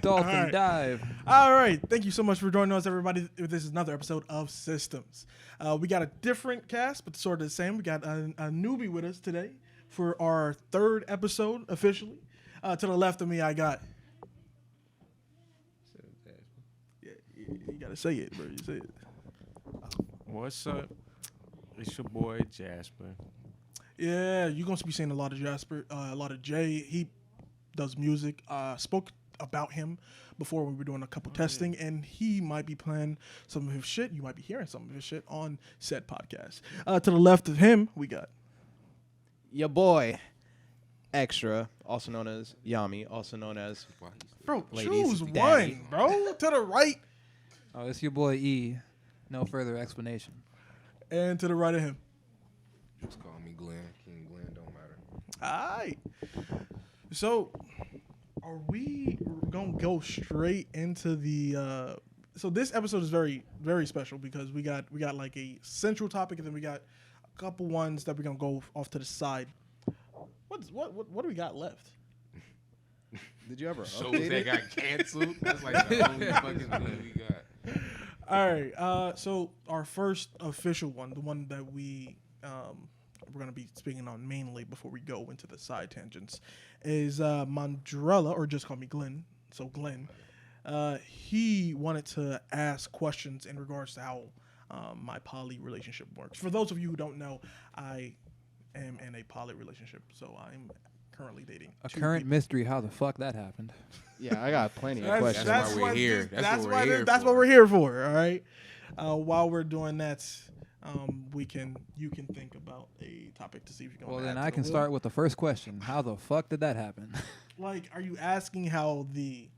Dolphin dive. All right. Thank you so much for joining us, everybody. This is another episode of Systems. We got a different cast, but sort of the same. We got a newbie with us today for our third episode officially. To the left of me, I got. Yeah, you got to say it, bro. You say it. What's up? It's your boy Jasper. Yeah, you're going to be seeing a lot of Jasper, a lot of Jay. He does music. Spoke about him before when we were doing a couple testing, and he might be playing some of his shit. You might be hearing some of his shit on said podcast. To the left of him, we got your boy, Xxtra, also known as Yami, also known as bro. Ladies, Choose Daddy. one, bro. To the right, Oh, it's your boy E. No further explanation. and to the right of him. Just call me Glenn. King Glenn, don't matter. All right. So, are we gonna go straight into the? So this episode is very, very special because we got like a central topic, and then we got a couple ones that we're gonna go off to the side. What do we got left? Did you ever Shows update that it? got canceled. That's like the only fucking thing we got. All right. So our first official one, the one that we're gonna be speaking on mainly before we go into the side tangents, is Drella, or just call me Glenn. So Glenn, he wanted to ask questions in regards to how my poly relationship works. For those of you who don't know, I am in a poly relationship, so I'm currently dating A two current people. mystery how the fuck that happened. Yeah, I got plenty of That's questions. That's why we're here. That's That's what we're here for. All right. While we're doing that, you can think about a topic to see if you can. Well, then I can start with the first question. How the fuck did that happen? Like, are you asking how we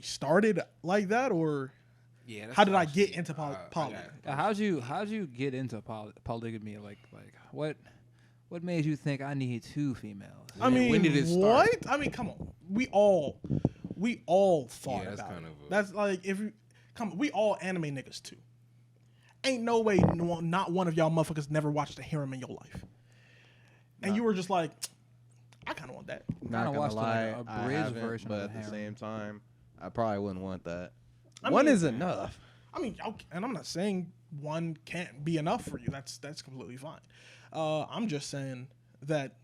started like that, or Yeah. how did I get into poly? How'd you get into polygamy? Like what made you think I need two females? I mean, when did it start? what? I mean, come on. We all thought Yeah, that's about kind it. of a- That's like we all anime niggas too. Ain't no way not one of y'all motherfuckers never watched a harem in your life. And you were just like, I kind of want that. Not Kinda gonna watched lie, a I bridge haven't, version but of at a the harem. same time, I probably wouldn't want that. I One mean- is enough. I mean, and I'm not saying one can't be enough for you. That's completely fine. I'm just saying that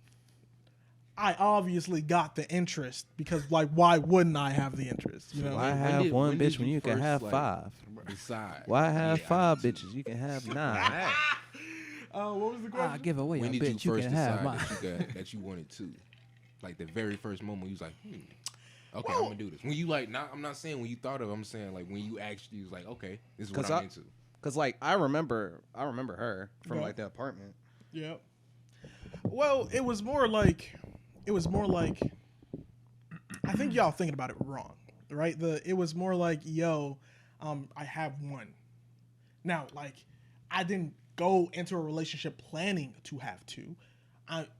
I obviously got the interest because, like, why wouldn't I have the interest? You know, Why when have did- one when did bitch when you you can first, have like, 5? Besides. Why have Yeah, 5 I do. bitches? You can have 9. what was the question? I give away When a did you bitch. You first can have decide mine. that you wanted to? Like the very first moment, you was like, okay, Well- I'm gonna do this. When you like, I'm not saying when you thought of it, I'm saying like when you actually was like, okay, this is what 'Cause I'm into. Cause like I remember her from Yeah. like the apartment. Yeah. Well, it was more like I think y'all thinking about it wrong, right? It was more like, yo, I have one. Now, like, I didn't go into a relationship planning to have two.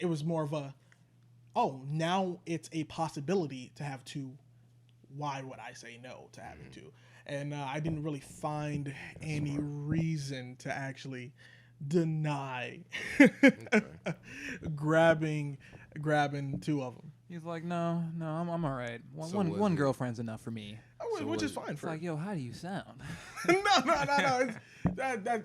It was more of a, oh, now it's a possibility to have two. Why would I say no to having two? And I didn't really find any reason to actually deny grabbing two of them. He's like, no, I'm all right. So One was one it- girlfriend's enough for me. Which is fine It's for like, yo, how do you sound? no. It's, that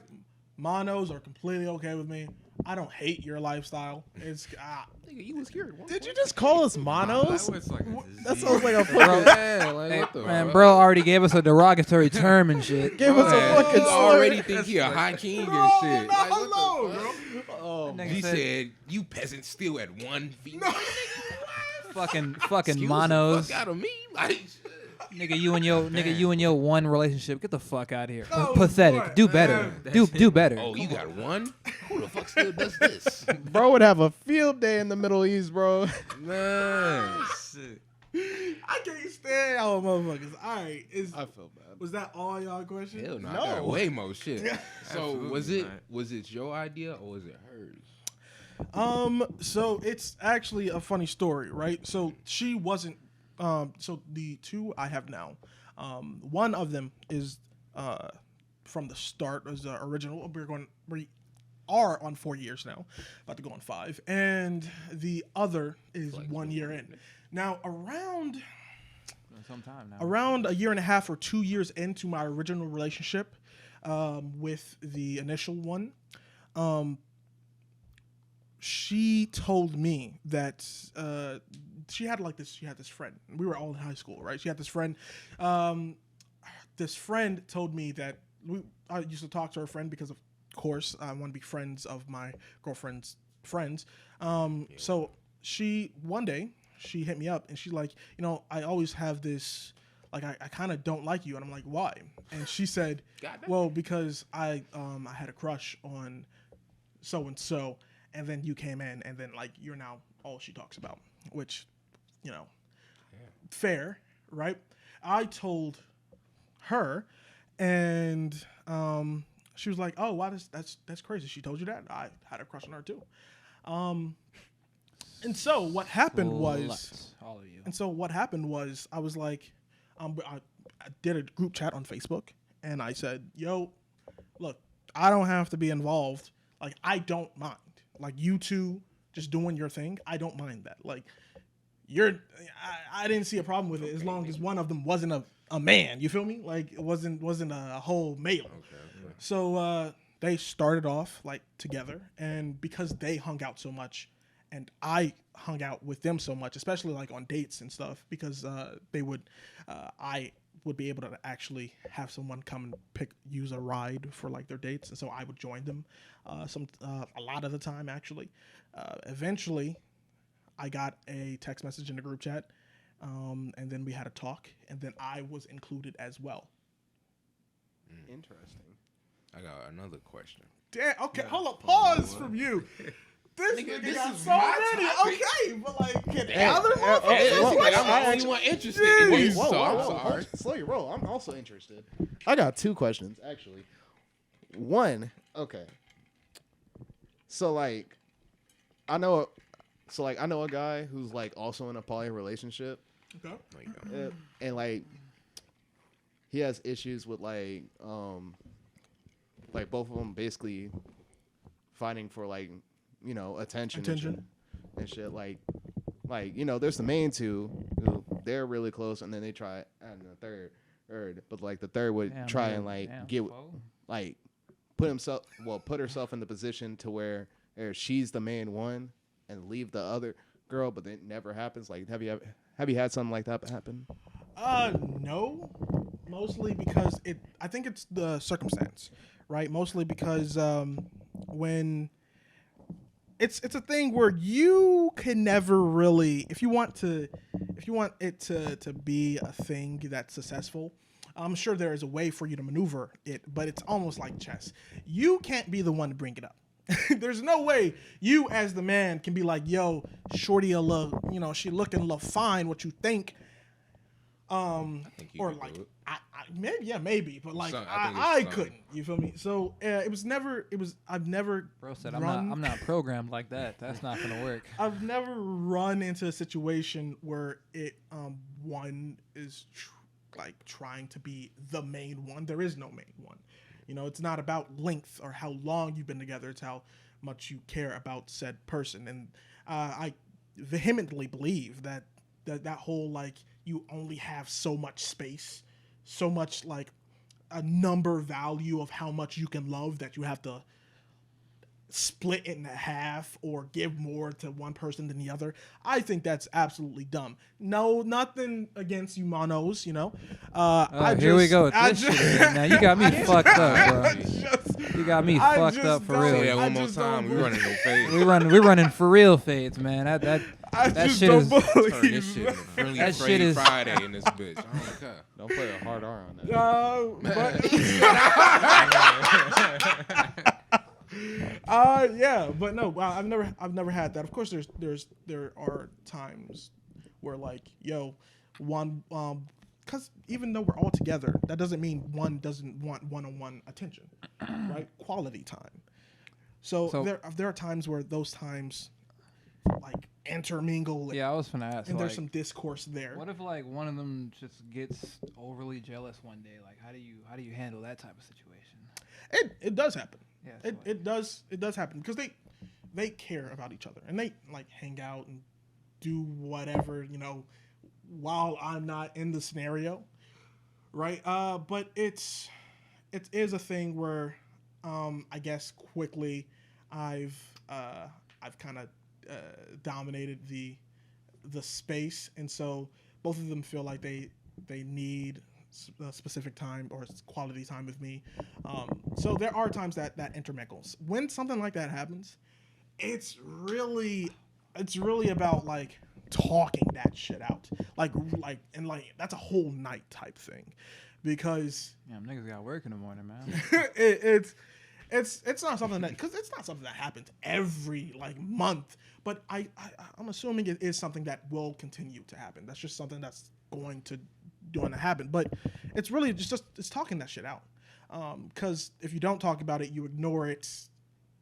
monos are completely okay with me. I don't hate your lifestyle. It's Nigga, you was here at one Did point. you just call us That monos? was like a That disease. sounds like a Bro, fucking. Yeah, like, what the Man, fuck? bro already gave us a derogatory term and shit. Give us a Man, fucking you slur. already think he a high king and shit. Like, what the fuck? Oh, Nigga He said, said, "You peasants still at one female." fucking Excuse monos. the fuck out of me, like. Nigga, you and your one relationship. Get the fuck out of here. No, Pathetic. boy, Do better. Do better. Oh, you got one? Who the fuck still does this? bro would have a field day in the Middle East, bro. Man. I can't stand y'all motherfuckers. All right, I feel bad. was that all y'all questions? Hell no, I No. got way more shit. So Absolutely was it your idea or was it hers? So it's actually a funny story, right? So she wasn't. So the two I have now, one of them is from the start as the original. We are on 4 years now, about to go on 5, and the other is 1 year in. Now around time now. Around a year and a half or 2 years into my original relationship with the initial one, she told me that she had this friend. We were all in high school, right? She had this friend. This friend told me that I used to talk to her friend because, of course, I want to be friends of my girlfriend's friends. So one day she hit me up and she's like, I always have this, like, I kind of don't like you. And I'm like, why? And she said, well, because I had a crush on so-and-so, and then you came in, and then, like, you're now all she talks about, which, fair, right? I told her, and she was like, oh, wow, that's crazy. She told you that? I had a crush on her, too. And so what happened was, all of you. And so what happened was, I was like, I did a group chat on Facebook, and I said, yo, look, I don't have to be involved. Like, I don't mind. Like, you two just doing your thing, I don't mind that. Like, I didn't see a problem with it as long as one of them wasn't a man. You feel me? Like, it wasn't a whole male. Okay. So they started off, like, together, and because they hung out so much, and I hung out with them so much, especially, like, on dates and stuff, because I would be able to actually have someone come and use a ride for, like, their dates, and so I would join them a lot of the time, actually. Eventually, I got a text message in the group chat, and then we had a talk, and then I was included as well. Interesting. I got another question. Damn, okay, hold up, pause from you. This nigga got so many. Okay, but, like, can other motherfuckers? I'm the only one interested in this, Whoa, so whoa, I'm whoa, sorry. slow your roll. I'm also interested. I got 2 questions, actually. One, okay. So, like, I know a guy who's, like, also in a poly relationship. Okay. And, like, he has issues with, like both of them basically fighting for, like, attention. And shit. Like, there's the main two who they're really close, and then they try adding a third, but, like, the third would try and, like, like, put herself in the position to where she's the main one and leave the other girl, but it never happens. Like, have you had something like that happen? No, mostly because I think it's the circumstance, right? Mostly because when it's a thing where you can never really, if you want it to be a thing that's successful, I'm sure there is a way for you to maneuver it, but it's almost like chess. You can't be the one to bring it up. There's no way you as the man can be like, yo, shorty a little, she looking a little fine, what you think? I think you or could like do it. maybe, but like I couldn't. You feel me? So I've never. Bro said I'm not programmed like that. That's not gonna work. I've never run into a situation where one is trying to be the main one. There is no main one. It's not about length or how long you've been together. It's how much you care about said person. And I vehemently believe that whole, like, you only have so much space, so much, like, a number value of how much you can love that you have to split it in half or give more to one person than the other. I think that's absolutely dumb. No, nothing against you monos, Here we go with this shit again. Now you got me fucked up, bro. You got me fucked up for real. Say that one more time. We running no fades. We running for real fades, man. That shit is. Turn this shit into friendly That shit is- Friday in this bitch. I don't care. Don't play a hard R on that. But no, I've never had that. Of course, there are times where, like, yo, one, because even though we're all together, that doesn't mean one doesn't want one-on-one attention, right? Quality time. So there are times where those times, like, intermingle. Yeah, I was gonna ask. And there's some discourse there. What if, like, one of them just gets overly jealous one day? Like, how do you handle that type of situation? It does happen. Yeah, It does happen because they care about each other and they, like, hang out and do whatever while I'm not in the scenario, right? But it is a thing where, I guess quickly, I've kind of dominated the space, and so both of them feel like they need specific time or quality time with me. So there are times that intermingles. When something like that happens, it's really about like talking that shit out, like that's a whole night type thing, because niggas got work in the morning, man. it's not something that, because it's not something that happens every like month, but I'm assuming it is something that will continue to happen. That's just something that's going to happen, but it's really just it's talking that shit out, because if you don't talk about it, you ignore it,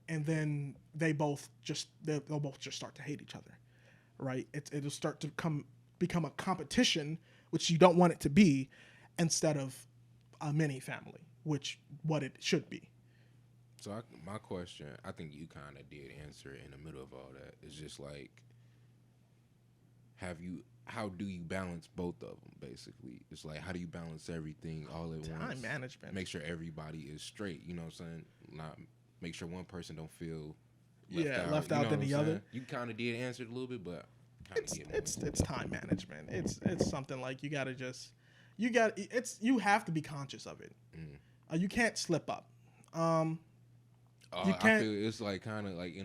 and then they'll both just start to hate each other, right? It'll start to become a competition, which you don't want it to be, instead of a mini family, which what it should be. So my question, I think you kind of did answer it in the middle of all that. It's just like, how do you balance both of them, basically? It's like, how do you balance everything all at once? Time management. Make sure everybody is straight, you know what I'm saying? Not make sure one person don't feel left out than the other. You kind of did answer it a little bit, but it's time management. It's something like you have to be conscious of it. You can't slip up. I feel it's like kind of like,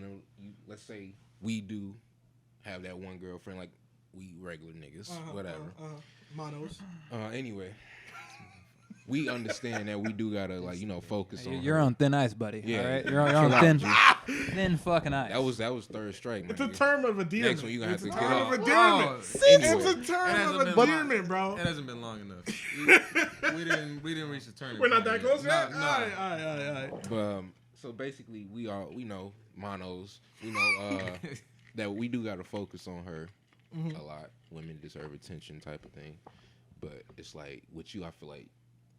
let's say we do have that one girlfriend, like we regular niggas, whatever. Monos. Anyway, we understand that we do gotta focus on. You're her. on thin ice, buddy. Yeah, all right? You're on thin fucking ice. That was third strike. It's a term of endearment. Next one you gonna have to get off. It's a term of endearment, bro. It hasn't been long enough. we didn't reach the turning. We're not that close yet. No. All right. But so basically, we know monos. We know that we do gotta focus on her a lot. Women deserve attention, type of thing. But it's like with you, I feel like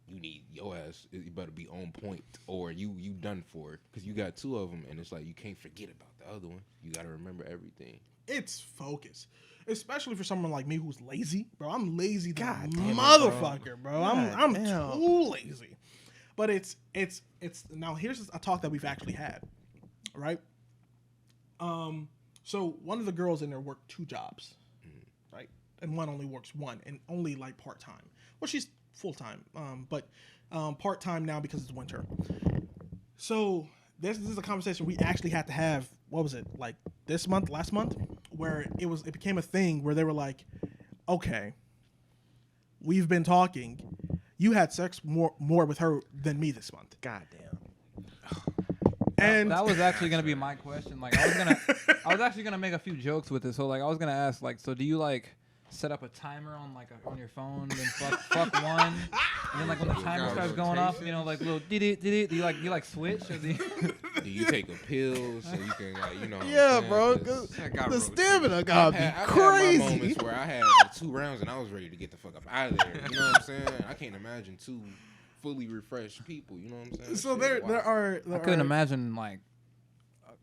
you need your ass. You better be on point, or you done for it, because you got two of them, and it's like you can't forget about the other one. You gotta remember everything. It's focus, especially for someone like me who's lazy, bro. I'm lazy, God motherfucker, bro. I'm damn. too lazy. But it's now here's a talk that we've actually had, right? So one of the girls in there worked 2 jobs, right? And one only works one, and only like part time. Well, she's full time, but part time now because it's winter. So this is a conversation we actually had to have. What was it, like last month, where it became a thing where they were like, okay, we've been talking. You had sex more with her than me this month. Goddamn. And that was actually gonna be my question. Like I was actually gonna make a few jokes with this. So like I was gonna ask, like, so do you like set up a timer on on your phone and then fuck one, and then like when the timer starts going off, like little do you like switch, or do you take a pill so you can Yeah, bro. The stamina gotta be crazy. Had my moments where I had 2 rounds and I was ready to get the fuck up out of there. You know what I'm saying? I can't imagine 2 fully refreshed people. You know what I'm saying? So there are. I couldn't imagine like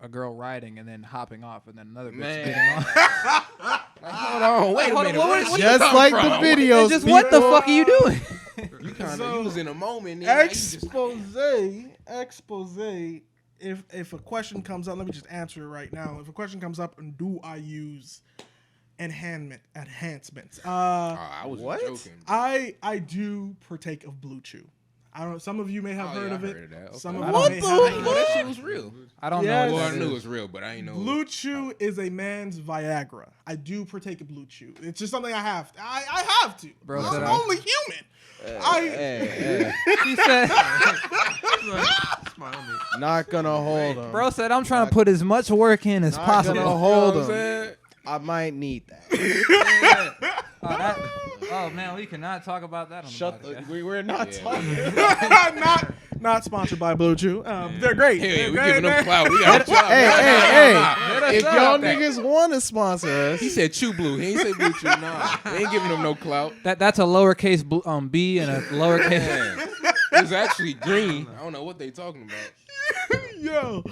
a girl riding and then hopping off and then another bitch getting on. Like, hold on, wait a minute. What just like the videos. Just what the fuck are you doing? You kind of was in a moment. Expose. If a question comes up, let me just answer it right now. If a question comes up, and do I use enhancements? I was joking. I do partake of Blue Chew. I don't know. Some of you may have heard of it. Heard of that. Okay. Some of you may have. I didn't know that shit was real. I don't Yes. know. Well, What I that knew it is. was real, but I didn't know. Blue Chew is a man's Viagra. I do partake of Blue Chew. It's just something I have. I have to. Bro, I'm only human. He said, Not gonna hold him. bro said, I'm trying to put as much work in as Not possible. gonna hold him. I might need that. Oh man, we cannot talk about that on the podcast. We're not talking. Not sponsored by Blue Chew. They're great. Hey, we They're giving them great. clout. We got clout. Hey. If up. y'all niggas want to sponsor us, He said Chew Blue. He ain't say Blue Chew. Nah, they ain't giving them no clout. That's a lowercase B and a lowercase. Man, it's actually green. I don't know what they talking about. Yo.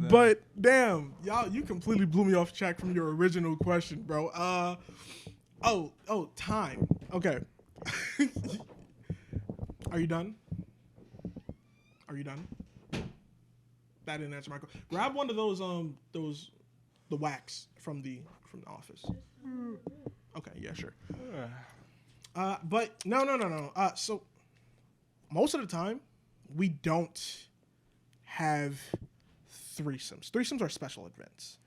But damn, y'all, you completely blew me off track from your original question, bro. Oh, time. Okay. Are you done? That didn't answer my question. Grab one of those the wax from the office. Okay, yeah, sure. But no. So most of the time we don't have threesomes. Threesomes are special events.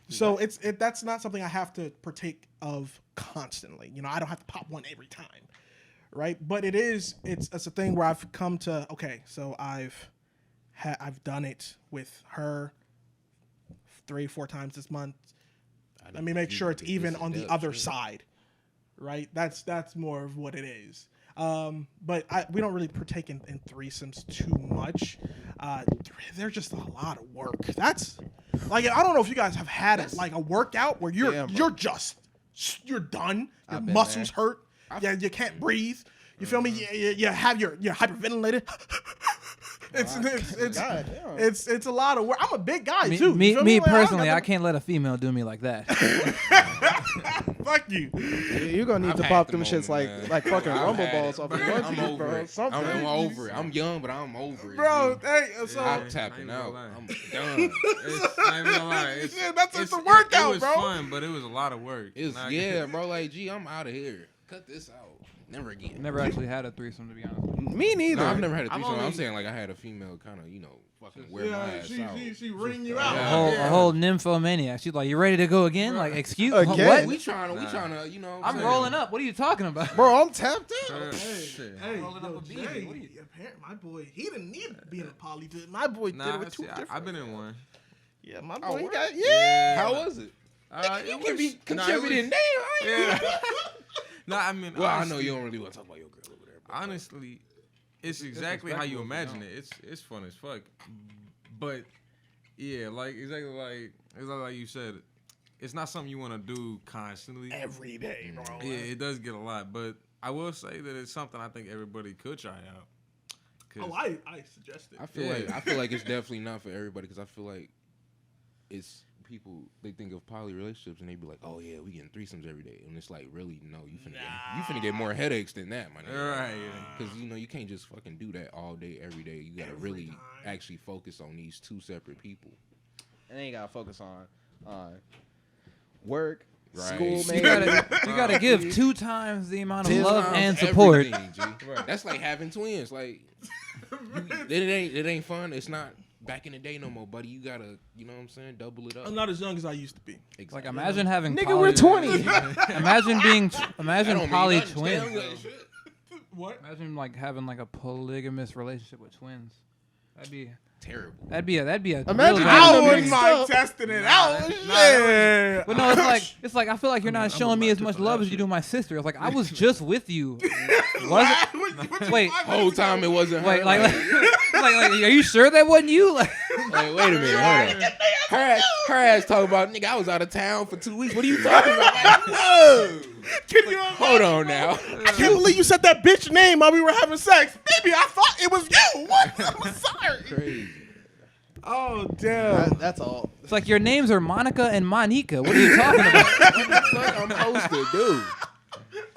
So that's not something I have to partake of constantly. You know, I don't have to pop one every time, right? But it's a thing where I've come to, okay, so I've done it with her 3-4 times this month. Let me make sure it's even on the other side, right? That's more of what it is. But we don't really partake in threesomes too much. They're just a lot of work. That's like, I don't know if you guys have had it, like a workout where you're done. Your muscles hurt. Yeah, you can't breathe. You feel me? You have you're hyperventilated. It's a lot of work. I'm a big guy too. Me personally, I can't let a female do me like that. Fuck you. You're gonna need to pop them shits like fucking rumble balls off. I'm over it. I'm over it. I'm young, but I'm over it, bro. Hey, so I'm tapping out. I'm done. It's not even gonna lie. That's just a workout, it was bro. fun, but it was a lot of work. Bro. Like, gee, I'm out of here. Cut this out. Never again. Never actually had a threesome, to be honest. Me neither. No, I've never had a threesome. I'm saying like I had a female kind of, fucking wear my ass out. She ring you out. A whole nymphomaniac. She's like, "You ready to go again?" Like, excuse me. Again? What? We trying to, I'm rolling up. What are you talking about? Bro, I'm tapped out. Hey, Rolling up a beat. apparently, my boy, he didn't need being a poly. My boy did it with two different. I've been in one. Yeah, my boy, he word? got How was it? It You be contributing there, right? Yeah. No, I mean, Well, honestly, I know you don't really want to talk about your girl over there. But honestly, it's exactly how you imagine it. It's fun as fuck. But yeah, like exactly like you said, it's not something you want to do constantly. every day, bro. Yeah, it does get a lot, but I will say that it's something I think everybody could try out. Oh, I suggest it. I feel like it's definitely not for everybody because I feel like it's people, they think of poly relationships and they be like, oh yeah, we getting threesomes every day, and it's like, really, no, you finna get more headaches than that, my nigga. Right. Because you can't just fucking do that all day every day. You gotta really actually focus on these two separate people. And then you gotta focus on work, Right. schoolmate. You gotta give 2 times the amount of Ten love times and support. everything, G. That's like having twins. Like it ain't fun. It's not back in the day no more, buddy. You gotta, you know what I'm saying, double it up. I'm not as young as I used to be. Exactly. Like, imagine having Nigga, poly, we're 20. Imagine poly twins. What? Imagine like having like a polygamous relationship with twins. That'd be Terrible. That'd be a Imagine real how I dynamic. wouldn't mind testing it out. Yeah. But no, it's like I feel like you're not showing me as much love as you do my sister. It's like I was just with you. Was it? Wait, Whole time it wasn't her. wait, like, are you sure that wasn't you? Like, wait a minute, hold on. Her ass talking about, nigga, I was out of town for 2 weeks. What are you talking about? Like, whoa. Hold on now. I can't believe you said that bitch name while we were having sex. Baby, I thought it was you. What? I'm sorry. Crazy. Oh, damn. That's all. it's like your names are Monica and Monica. What are you talking about? What I'm supposed to do?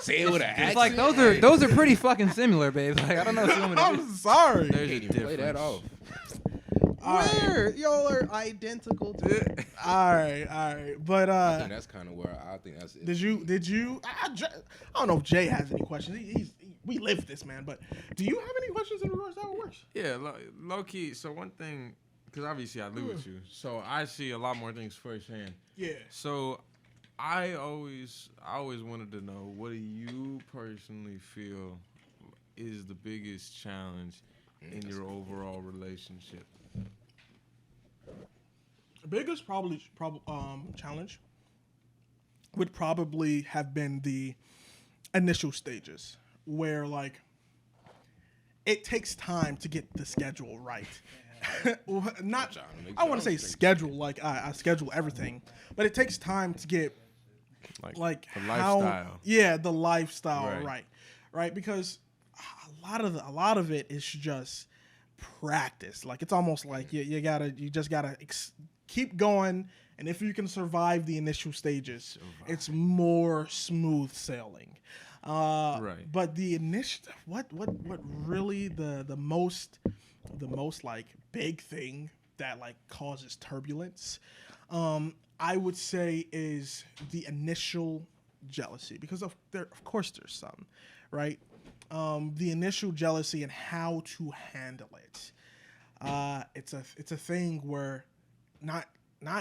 Say it with an accent. It's like those are pretty fucking similar, babe. Like, I don't know if you want me to I'm sorry. Can't even play that off. Where y'all are identical to. All right. But I think that's kind of where I think that's it. did you? I don't know if Jay has any questions. We live this, man. But do you have any questions in regards to how it works? Yeah, low key. So one thing, because obviously I live with you, so I see a lot more things firsthand. Yeah. So I always wanted to know, what do you personally feel is the biggest challenge in your overall relationship? The biggest challenge would probably have been the initial stages where, like, it takes time to get the schedule right. Not, I want to say schedule, like I schedule everything, but it takes time to get like the how, lifestyle. yeah, the lifestyle right, because a lot of it is just practice. Like, it's almost like you just gotta keep going And if you can survive the initial stages, it's more smooth sailing. Right. But the initial, what really the most like big thing that like causes turbulence, I would say is the initial jealousy, because of course there's some, right? The initial jealousy and how to handle it. It's a thing where not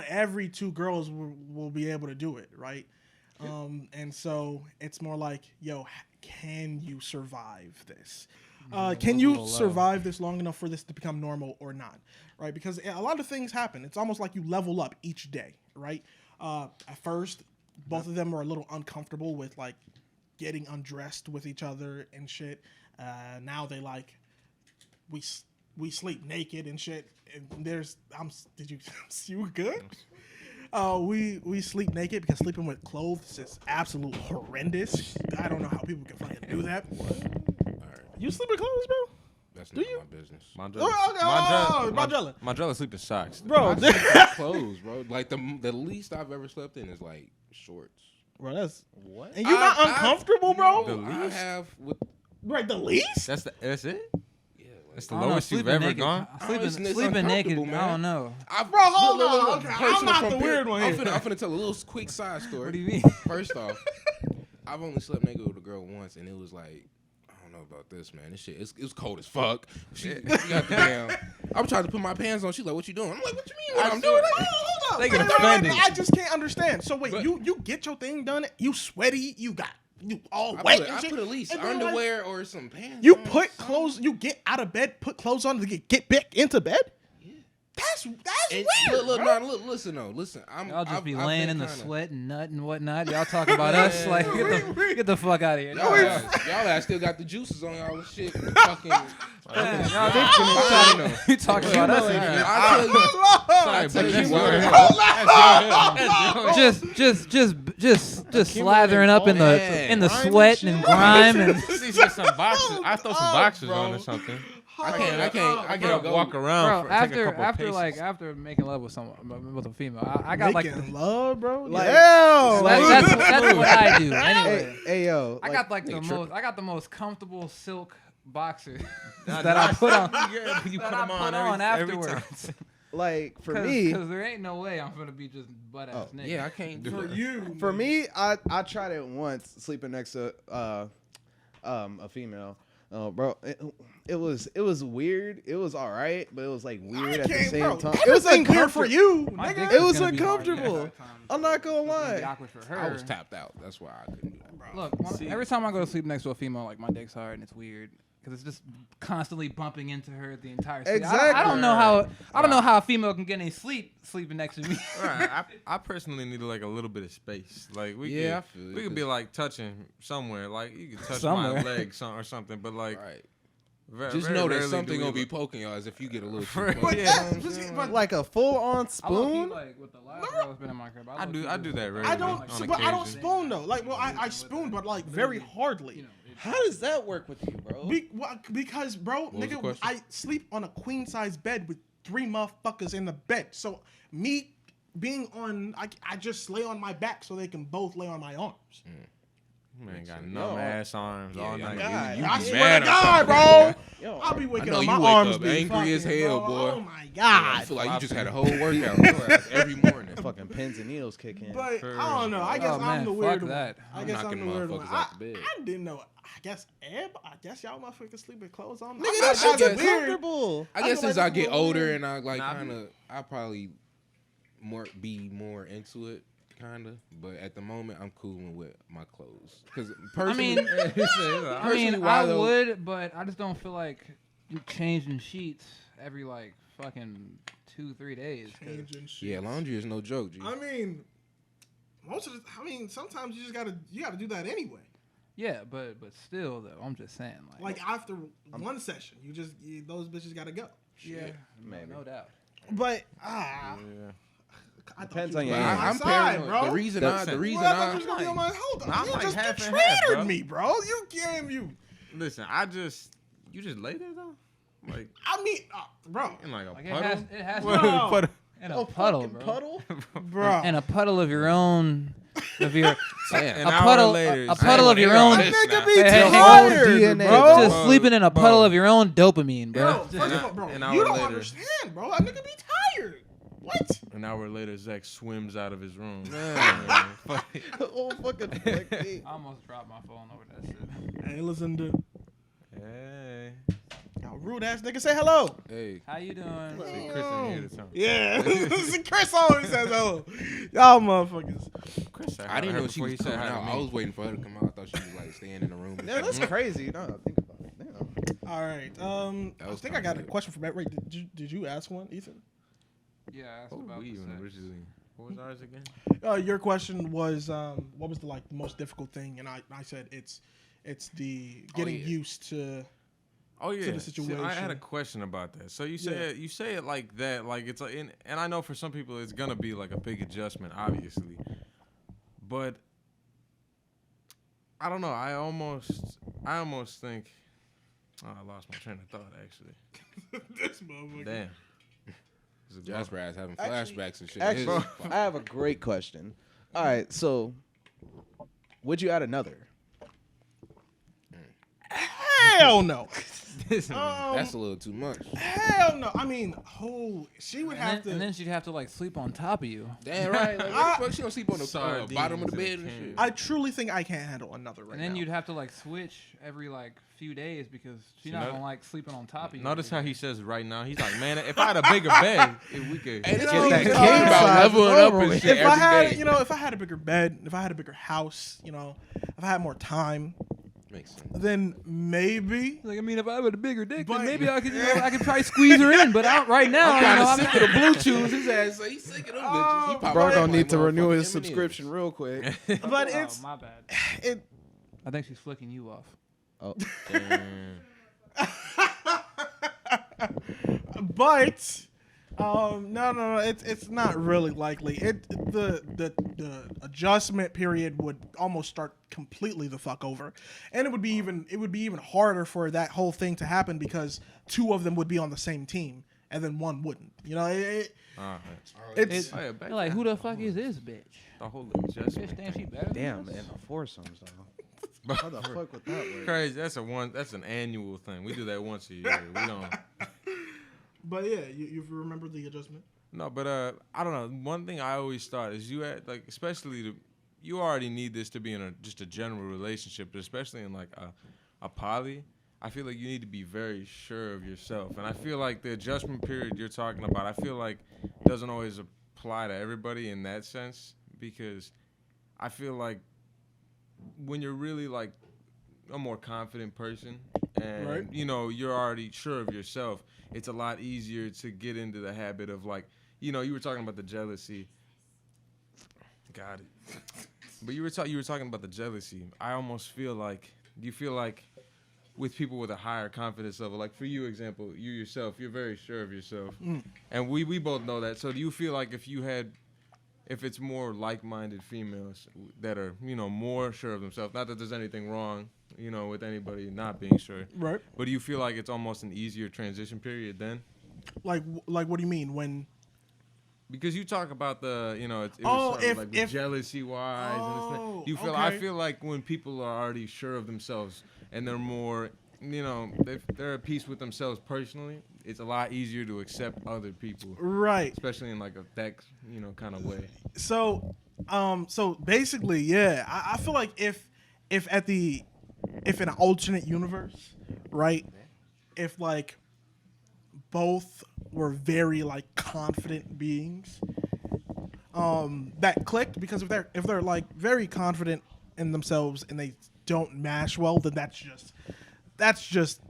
every two girls will be able to do it, right? And so it's more like, yo, can you survive this? Can you survive this long enough for this to become normal or not, right? Because a lot of things happen. It's almost like you level up each day, right? At first, both of them are a little uncomfortable with like getting undressed with each other and shit. Now they like, we sleep naked and shit. And there's, you good? We sleep naked because sleeping with clothes is absolute horrendous. I don't know how people can fucking do that. All right. You sleep with clothes, bro? That's not my business. Mandrella sleep in socks. Bro, Clothes, bro. Like the least I've ever slept in is like shorts. bro, that's What? and you're not uncomfortable, bro. The I least? have with Right, the least. That's it. yeah. That's the I don't know, lowest you've sleeping ever naked. gone. It's Sleeping naked. uncomfortable, man. I don't know. Bro, hold Look, on. Okay, I'm personal not the from weird one I'm here. finna tell a little quick side story. What do you mean? First off, I've only slept naked with a girl once, and it was like, I don't know about this, man. This shit, it was cold as fuck. She got the damn. I'm trying to put my pants on. She's like, "What you doing?" I'm like, "What you mean? What I'm doing?" Hold They up. get offended. I just can't understand. So wait, But- you get your thing done. You sweaty. You all I wet put, and I shit. put at least And then, like, underwear or some pants. you on, put something. clothes. You get out of bed, put clothes on to get back into bed. That's And weird. look, bro. listen though, listen. Y'all just be I've laying been in the kinda- sweat and nut and whatnot. Y'all talking about us? Like, get the fuck out of here. Y'all ass still got the juices on y'all and shit. Fucking. You talking about us? I tell you, Just slathering up in the sweat and grime and See, some boxes. I throw some boxes on or something. I can't Walk around. bro. Take a couple paces. After making love with someone with a female, I got like Making love, bro. Like- that's what I do anyway. Hey yo, I got like the nigga most. I got the most comfortable silk boxers Nah, that I put on. Yeah, you that put I them put on every time. afterwards. like for me, because there ain't no way I'm gonna be just butt ass nigga. Yeah, I can't do For that. you, for me, I tried it once sleeping next to a female. Bro, it was weird. It was all right, but it was like weird at the same time. It was everything weird for uncomfortable. you. My Nigga. dick It is was gonna be hard, uncomfortable. yeah, sometimes. I'm not gonna It's gonna be lie. awkward for her. I was tapped out. That's why I couldn't do that. Look, every time I go to sleep next to a female, like my dick's hard and it's weird because it's just constantly bumping into her the entire sleep. I don't know how. I don't know how a female can get any sleep sleeping next to me. Right. I personally need like a little bit of space. Like I feel we you, could be like touching somewhere. Like you could touch Somewhere. my leg or something. But like, Right. very Just know that rarely something do gonna we be poking y'all as if you get a little too For- close. yeah. But Like a full on I low-key, spoon. like with the last girl that's been in my crib. I do that rarely. I don't, on but I don't occasion. spoon though. Like, well, I spoon, but like very hardly. How does that work with you, bro? Because, bro, was the nigga, question? I sleep on a queen size bed with 3 motherfuckers in the bed. So me being on, I just lay on my back so they can both lay on my arms. Man, got numb ass arms all yeah, night. God. You I be swear mad to or God, something. bro. Yo, I'll be waking know up, you my wake arms up be angry as fucking, hell, bro. boy. Oh my I God. feel like you just had a whole workout every morning. fucking pins and needles kick in. But I don't know. I guess Oh, I'm man, the fuck weird one. that. I I'm guess I'm knocking the weird one. motherfuckers out the bed. I didn't know. I guess y'all motherfuckers sleep with clothes on. Nigga, I that thought shit that's get weird. comfortable. I guess feel as like I it's get a little older weird. and I like Nah, kind of, I probably be more into it, kind of. But at the moment, I'm cooling with my clothes. Because personally, I would, but I just don't feel like changing sheets every like fucking 2-3 days. 'cause- Changing shit. yeah, laundry is no joke, G. I mean, sometimes you just gotta do that anyway. Yeah, but still though, I'm just saying Like after one session, those bitches gotta go. yeah, Maybe. no doubt. But Yeah. I Depends thought on you your were age. on my I'm side, paranoid. bro. The reason That's I, it. the reason Well, I thought I, you was gonna be on my hold on. Nah, I'm You like just half and triggered half, bro. me, bro. You. Listen, you just lay there though, like I mean, bro. in like a Like puddle. it has No. Puddle. In a puddle, fucking bro. puddle, bro. And a puddle of your own. Of your An a hour puddle, later, a puddle of your own. That nigga be Hey, tired, DNA, bro. Just sleeping in a puddle of your own dopamine, bro. Bro, first of all, bro, An hour you don't later. understand, bro. That nigga be tired. What? An hour later, Zach swims out of his room. Oh, fucking fuck me. I almost dropped my phone over that shit. Hey, listen to Hey. y'all rude ass nigga. Say hello. Hey, How you doing? See, Chris ain't here to tell me. Yeah, Chris always says hello. Y'all motherfuckers. Chris said hi I to didn't her know she before was he said coming hi to out. me. I was waiting for her to come out. I thought she was like staying in the room. Yeah, that's crazy. No, think about it. Damn. All right. I was think I got a kinda question for Matt. Wait, did you ask one, Ethan? Yeah, I asked What about were we the even sex. originally? What was ours again? Your question was what was the most difficult thing, and I said it's the getting yeah. used to. Oh yeah. the See, I had situation. a question about that. So you say it like that, like it's like, and I know for some people it's gonna be like a big adjustment, obviously, but I don't know. I almost think. Oh, I lost my train of thought actually. This motherfucker. Damn. Jasper ass having Actually- flashbacks and shit. Actually, I have a great question. All right, so would you add another? Hell no. That's a little too much. Hell no. I mean, she would And have then, to. and then she'd have to like sleep on top of you. Damn right. Like, what the fuck? She gonna sleep on the Sardines bottom of the in a bed and can. shit. I truly think I can't handle another right And then now. you'd have to like switch every like few days because she's See, not no- gonna like sleeping on top of you. Notice how every he day. says right now. He's like, man, if I had a bigger bed, if we could. Hey, this You know, nigga you know, talking about size leveling is up over and with. shit If I had, every day. if I had a bigger bed, if I had a bigger house, if I had more time, Makes sense. then maybe. Like I mean, if I had a bigger dick, But- then maybe I could, I could probably squeeze her in. But out right now, I'm kind of I'm sick of the Bluetooth. His ass, he's sick of them bitches. He pop Bro out don't like need to renew motherfucking his M&Ms. subscription real quick. But oh, it's my bad. it. I think she's flicking you off. Oh, Damn. But no, it's not really likely. The adjustment period would almost start completely the fuck over, and it would be even harder for that whole thing to happen because two of them would be on the same team and then one wouldn't. It's Oh, yeah, back You're like, then, who the fuck is this bitch? the whole adjustment Bitch, damn, she thing. better than damn, us? man, the foursomes though. How the fuck would that work? Crazy. That's an annual thing. We do that once a year. We don't. but yeah, you remember the adjustment. No, but I don't know. One thing I always thought is you had like, especially you already need this to be in just a general relationship, but especially in like a poly. I feel like you need to be very sure of yourself, and I feel like the adjustment period you're talking about, I feel like doesn't always apply to everybody in that sense, because I feel like when you're really like a more confident person and Right. you're already sure of yourself, it's a lot easier to get into the habit of like, you were talking about the jealousy. Got it. But you were talking about the jealousy. I almost feel like, do you feel like with people with a higher confidence level, like for you example, you yourself, you're very sure of yourself. And we both know that. So do you feel like if it's more like-minded females that are, more sure of themselves, not that there's anything wrong, with anybody not being sure, Right. but do you feel like it's almost an easier transition period then? Like what do you mean when? Because you talk about the, it was Oh, sort of if- like if- jealousy wise, Oh, you feel. okay. I feel like when people are already sure of themselves and they're more, they're at peace with themselves personally, it's a lot easier to accept other people, Right. especially in like that, kind of way. So basically, yeah, I feel like if in an alternate universe, right, if like both were very like confident beings, that clicked, because if they're like very confident in themselves and they don't mash well, then that's just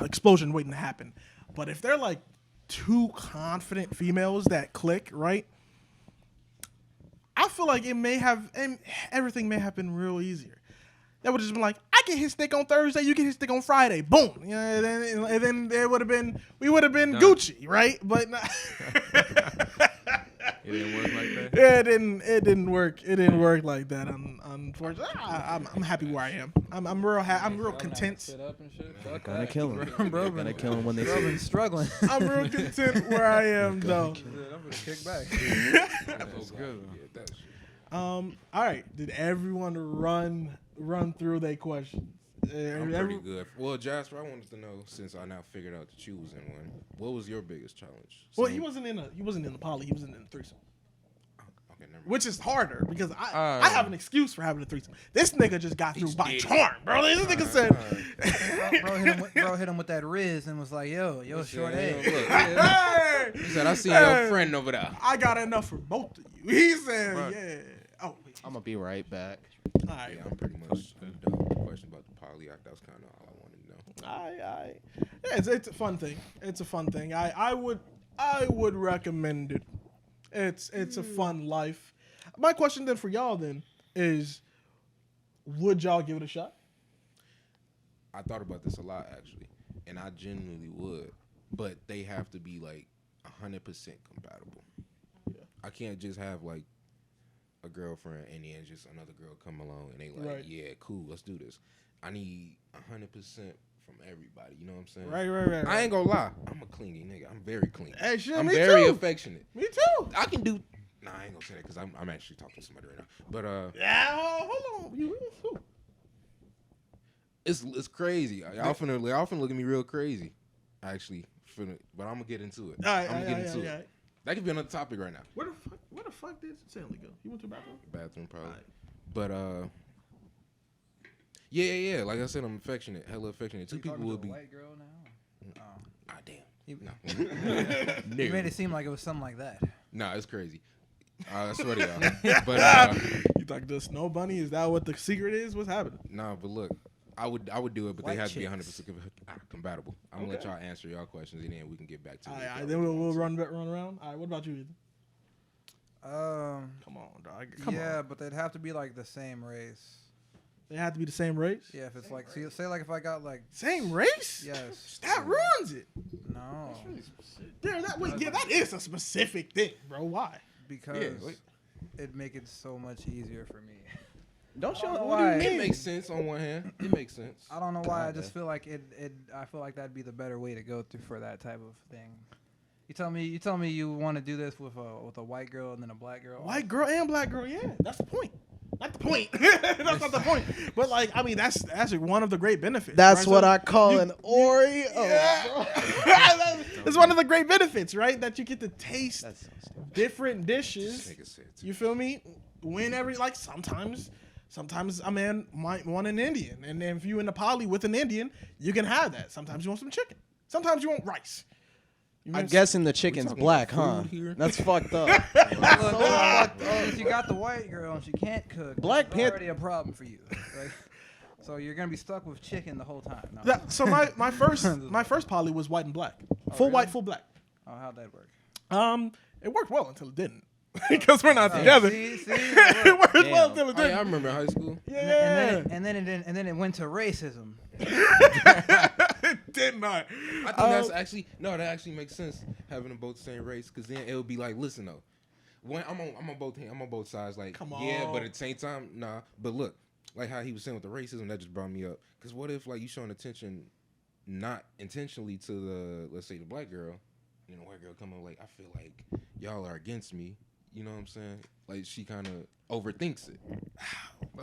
explosion waiting to happen. But if they're like two confident females that click, right, I feel like everything may have been real easier. That would have just been like, I get his stick on Thursday, you get his stick on Friday, boom. And then we would have been Done. Gucci, right? But It didn't work like that. Yeah, it didn't work. It didn't work like that. Unfortunately, I'm happy where I am. I'm real content. Sit up and shit. They're gonna kill him. Bro, They're gonna kill him when they bro, see been him. struggling. I'm real content where I am though. I'm gonna kick back. That's good. Yeah, that's All right. Did everyone run through their questions? I'm pretty good. Well, Jasper, I wanted to know, since I now figured out that you was in one, what was your biggest challenge? Well, Same- he wasn't in the poly. He was in the threesome, Okay, never mind. which is harder because I have an excuse for having a threesome. This nigga just got through by charm, bro. This nigga said, bro hit him with that Riz and was like, yo, short Yeah, A. look, "Hey, he said, I see Hey. your friend over there. I got enough for both of you." He said, Right. "Yeah." Oh, wait. I'm gonna be right back. All right. Yeah, I'm pretty much done with the question about the poly act. That was kind of all I wanted to know. Yeah, it's a fun thing. It's a fun thing. I would recommend it. It's a fun life. My question then for y'all then is, would y'all give it a shot? I thought about this a lot, actually, and I genuinely would, but they have to be like 100% compatible. Yeah. I can't just have like a girlfriend and then just another girl come along and they like, Right. yeah, cool, let's do this. I need 100% from everybody. You know what I'm saying? Right. I ain't gonna lie. I'm a clingy nigga. I'm very clingy. Hey, shit, I'm me very too. affectionate. Me too. I can do. Nah, I ain't gonna say that because I'm actually talking to somebody right now. But Yeah, hold on. You who? it's crazy. Y'all finna look at me real crazy. Actually, but I'm gonna get into it. All right, I'm gonna get into all it. right. That could be another topic right now. Where the fuck did Stanley go? He went to the bathroom. Bathroom probably. Alright. But yeah. Like I said, I'm affectionate, hella affectionate. Two people would be. White girl now. Ah, damn. You, No. you made it seem like it was something like that. Nah, it's crazy. I swear to y'all. But You thought the snow bunny? Is that what the secret is? What's happening? nah, but look, I would do it, but White they have to be chicks. 100% compatible. I'm gonna let Okay. y'all answer y'all questions and then we can get back to All it. right, then we'll run around. All right, what about you, Ethan? Come on, dog. Come yeah, on. but they'd have to be like the same race. They have to be the same race. Yeah, if it's like, say like if I got like, Same race? yes, That ruins it. no, Yeah, that is a specific thing, bro. Why? because wait. it'd make it so much easier for me. Don't you? I don't know What do you why. mean? It makes sense on one hand. It makes sense. I don't know why. I Kinda. just feel like I feel like that'd be the better way to go through for that type of thing. You tell me you want to do this with a white girl and then a black girl. White girl and black girl, yeah. That's the point. Not the point. That's not the point. But like, I mean, that's one of the great benefits. That's right? what So I call you- an Oreo. Yeah. It's one of the great benefits, right? That you get to taste That sounds stupid. different dishes. Nigga said too. You feel me? Sometimes a man might want an Indian, and then if you in the poly with an Indian, you can have that. Sometimes you want some chicken. Sometimes you want rice. You I'm miss- guessing the chicken's talking black, about huh? food here? That's fucked up. If you got the white girl and she can't cook, Black it's Panther- already a problem for you. Right? So you're gonna be stuck with chicken the whole time. No. So my first poly was white and black, full really? white, full black. Oh, how'd that work? It worked well until it didn't, because we're not together. See, It worked well Damn. until it Oh, yeah, I didn't. remember high school. Yeah, and then it went to racism. it did not. I think that's actually that actually makes sense having them both the same race because then it would be like, listen though, when I'm on both sides. Like, Come yeah, on. but at the same time, nah. But look, like how he was saying with the racism, that just brought me up. Because what if like you showing attention, not intentionally to the let's say the black girl, and the white girl come up like, I feel like y'all are against me. You know what I'm saying? Like she kind of overthinks it.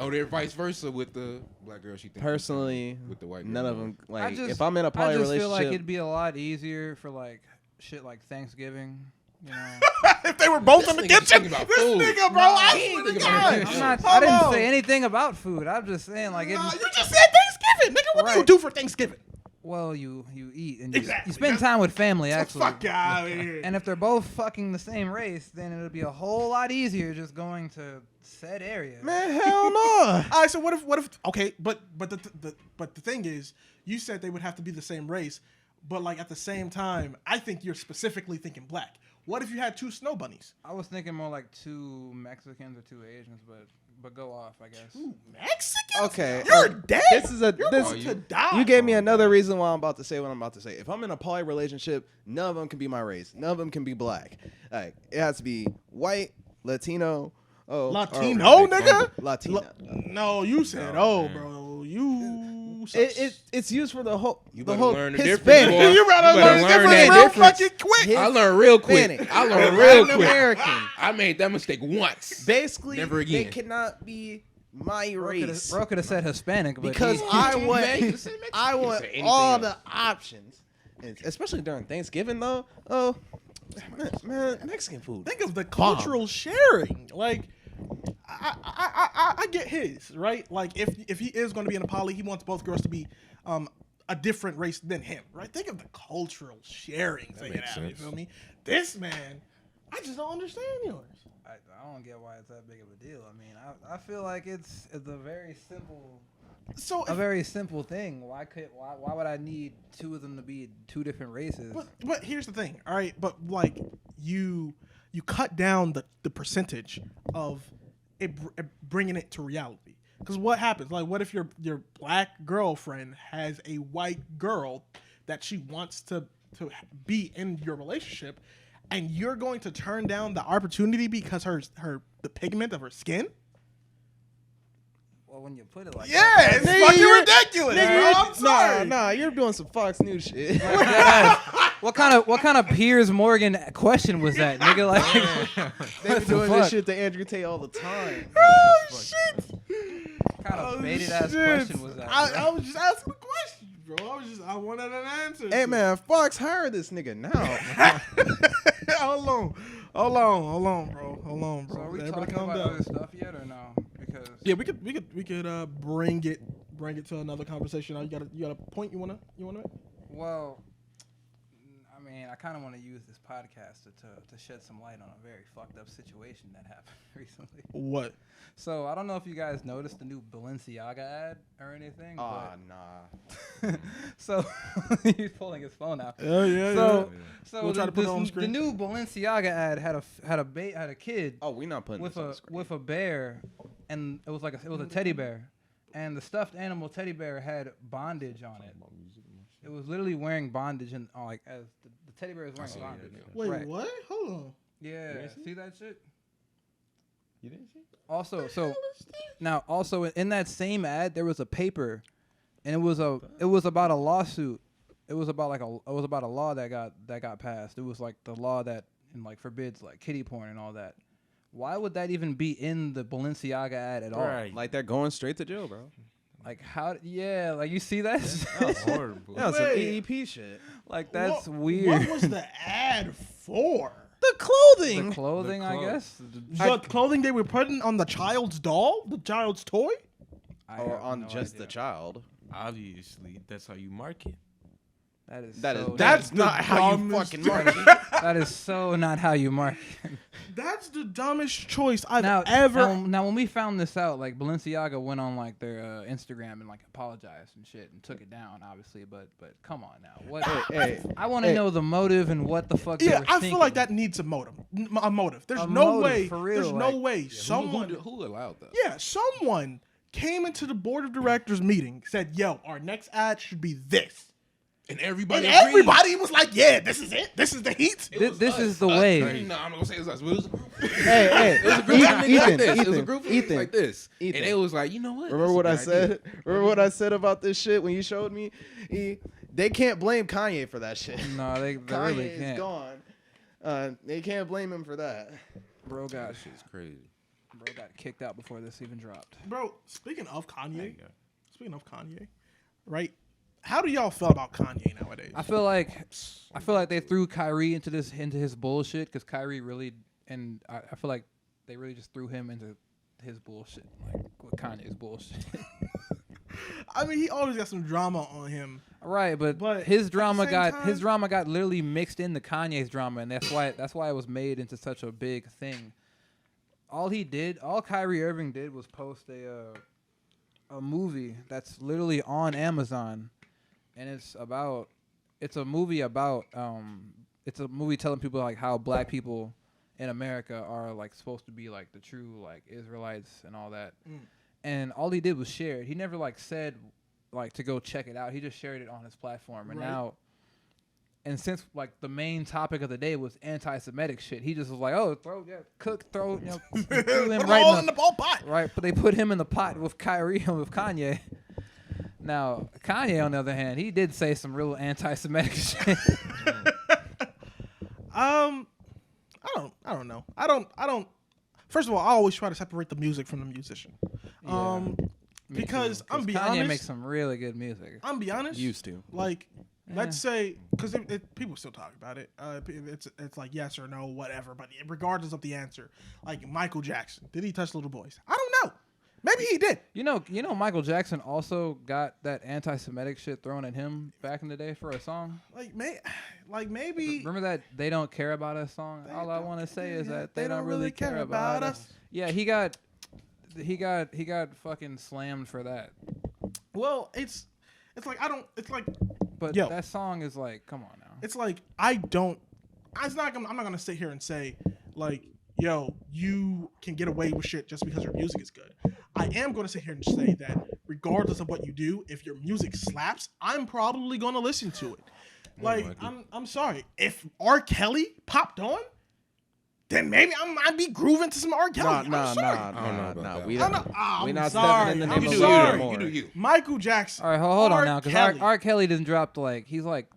Oh, they're vice versa with the black girl. She thinks Personally, with the white girl. none of them. Like, just- if I'm in a I poly just relationship, feel like it'd be a lot easier for like shit like Thanksgiving. You know, If they were both in the This nigga's kitchen, thinking about this food. nigga, bro, Nah, I he ain't swear to thinking about God. that. I'm not. Hold I didn't on. say anything about food. I'm just saying like it. Nah, you just said Thanksgiving, nigga. What do you Right. do for Thanksgiving? Well, you eat and you, Exactly. you spend time with family actually. Fuck out of here. And if they're both fucking the same race, then it'll be a whole lot easier just going to said area. man, hell no. All right, so what if? Okay, but the thing is, you said they would have to be the same race, but like at the same time, I think you're specifically thinking black. What if you had two snow bunnies? I was thinking more like 2 Mexicans or 2 Asians, but but go off, I guess. Ooh, Mexicans? Okay, You're dead. This is a You're this. going to die. You gave me another reason why I'm about to say what I'm about to say. If I'm in a poly relationship, none of them can be my race. None of them can be black. Like it has to be white, Latino. Oh, Latino, nigga? Latina. No, you said, bro. You. It's used for the whole. You the better whole learn the Hispanic. difference, boy. You better learn the difference that real difference. fucking quick. I learned real quick. Hispanic. I learned real Latin quick. American. I made that mistake once. Basically, Never they again. cannot be my race Bro could have said Hispanic, but because he- I Mexican. want You can say anything all else. the options, and especially during Thanksgiving though. Oh, man, Mexican food. Think of the cultural sharing. Like, I get his, right? Like, if he is going to be in a poly, he wants both girls to be a different race than him, right? Think of the cultural sharing thing. makes You sense. feel me? This man, I just don't understand yours. I don't get why it's that big of a deal. I mean, I feel like it's a very simple thing. Why would I need two of them to be two different races? But here's the thing, all right? But like you cut down the percentage of it bringing it to reality. Because what happens? Like, what if your black girlfriend has a white girl that she wants to be in your relationship, and you're going to turn down the opportunity because the pigment of her skin? Well, when you put it like Yeah, that, it's fucking ridiculous, bro. I'm sorry. Nah, you're doing some Fox News shit. what kind of Piers Morgan question was that, nigga? Like, They be the doing fuck? this shit to Andrew Tate all the time. Oh, shit. what kind of baited ass shit. question was that? bro? I was just asking a question, bro. I wanted an answer. Hey man, Fox, hire this nigga now. Hold on, bro. So are we Everybody talking calm about down. other stuff yet or no? Because Yeah, we could bring it to another conversation. You got a point you wanna make? well, I mean, I kind of want to use this podcast to shed some light on a very fucked up situation that happened recently. What? So I don't know if you guys noticed the new Balenciaga ad or anything. Nah. But so he's pulling his phone out. Yeah. So We'll try to put it on the the screen. new Balenciaga ad had a kid Oh, we not putting with this on the screen. with a bear, and it was a teddy bear, and the stuffed animal teddy bear had bondage on it. It was literally wearing bondage, and like as the teddy bear is wearing bondage. Wait, Right. what? Hold on. Yeah, see that shit? You didn't see? Also, also in that same ad, there was a paper, and it was about a lawsuit. It was about a law that got passed. It was like the law that forbids like kiddie porn and all that. Why would that even be in the Balenciaga ad at all? Right. Like they're going straight to jail, bro. Like how? Yeah, like you see that? That was horrible. That was some Wait. EEP shit. Like that's What weird. was the ad for? The clothing. The clothing, The I clothes. guess. The clothing they were putting on the child's doll, the child's toy. I Or have on no just the idea. child. Obviously, that's how you market. That is That's not how you dumbest fucking choice. market. that is so not how you market. That's the dumbest choice I've now, ever. now, when we found this out, like Balenciaga went on like their Instagram and like apologized and shit and took it down, obviously. But come on now, what? Hey, I want to know the motive and what the fuck. they Yeah, were I feel like thinking. that needs a motive. A motive. There's A no motive, way. for real, There's no like- way someone. Who allowed that? Yeah, someone came into the board of directors meeting, said, "Yo, our next ad should be this," And everybody and agreed. everybody was like, "Yeah, this is it. This is the heat." It Thi- was this us. is the Us. way. No, I'm not gonna say it was us. It was a group. hey, It was a group of niggas like this. It was a Ethan, group of Ethan, niggas like this. Ethan. And it was like, you know what? Remember what I That's a good said? idea. Remember what I said about this shit when you showed me? They can't blame Kanye for that shit. No, they Kanye really is can't. gone. They can't blame him for that. Bro got That shit's crazy. kicked out before this even dropped. Bro, speaking of There you Kanye, go. right? How do y'all feel about Kanye nowadays? I feel like they threw Kyrie into his bullshit because Kyrie really, and I feel like they really just threw him into his bullshit, like with Kanye's bullshit. I mean, he always got some drama on him. Right, but But his at the drama same got literally mixed into Kanye's drama, and that's why it was made into such a big thing. All Kyrie Irving did was post a movie that's literally on Amazon, and it's a movie telling people like how black people in America are like supposed to be like the true like Israelites and all that. And all he did was share it. He never like said like to go check it out. He just shared it on his platform. And now, and since like the main topic of the day was anti-Semitic shit, he just was like, oh, throw him right in the ball pot. Right, but they put him in the pot with Kyrie and with Kanye. Now, Kanye, on the other hand, he did say some real anti-Semitic shit. I don't know. I don't. First of all, I always try to separate the music from the musician. Because I'm be Kanye honest, makes some really good music. I'm be honest. Used to. Like, let's say, because people still talk about it. It's like yes or no, whatever. But regardless of the answer, like Michael Jackson, did he touch little boys? I don't know. Maybe he did. You know, Michael Jackson also got that anti-Semitic shit thrown at him back in the day for a song. Like maybe. Remember that "They Don't Care About Us" song? All I want to say is that they don't really care about us. Yeah, he got fucking slammed for that. Well, it's like I don't. It's like. But that song is like, come on now. It's like I don't. I'm not gonna sit here and say like, yo, you can get away with shit just because your music is good. I am going to sit here and say that regardless of what you do, if your music slaps, I'm probably going to listen to it. Like, I'm sorry. If R. Kelly popped on, then maybe I'd be grooving to some R. Kelly. Nah. We not sorry. stepping in the I'm name of sorry. anymore. You do you. Michael Jackson. All right, hold on R. now, because Kelly. R. Kelly didn't drop like he's like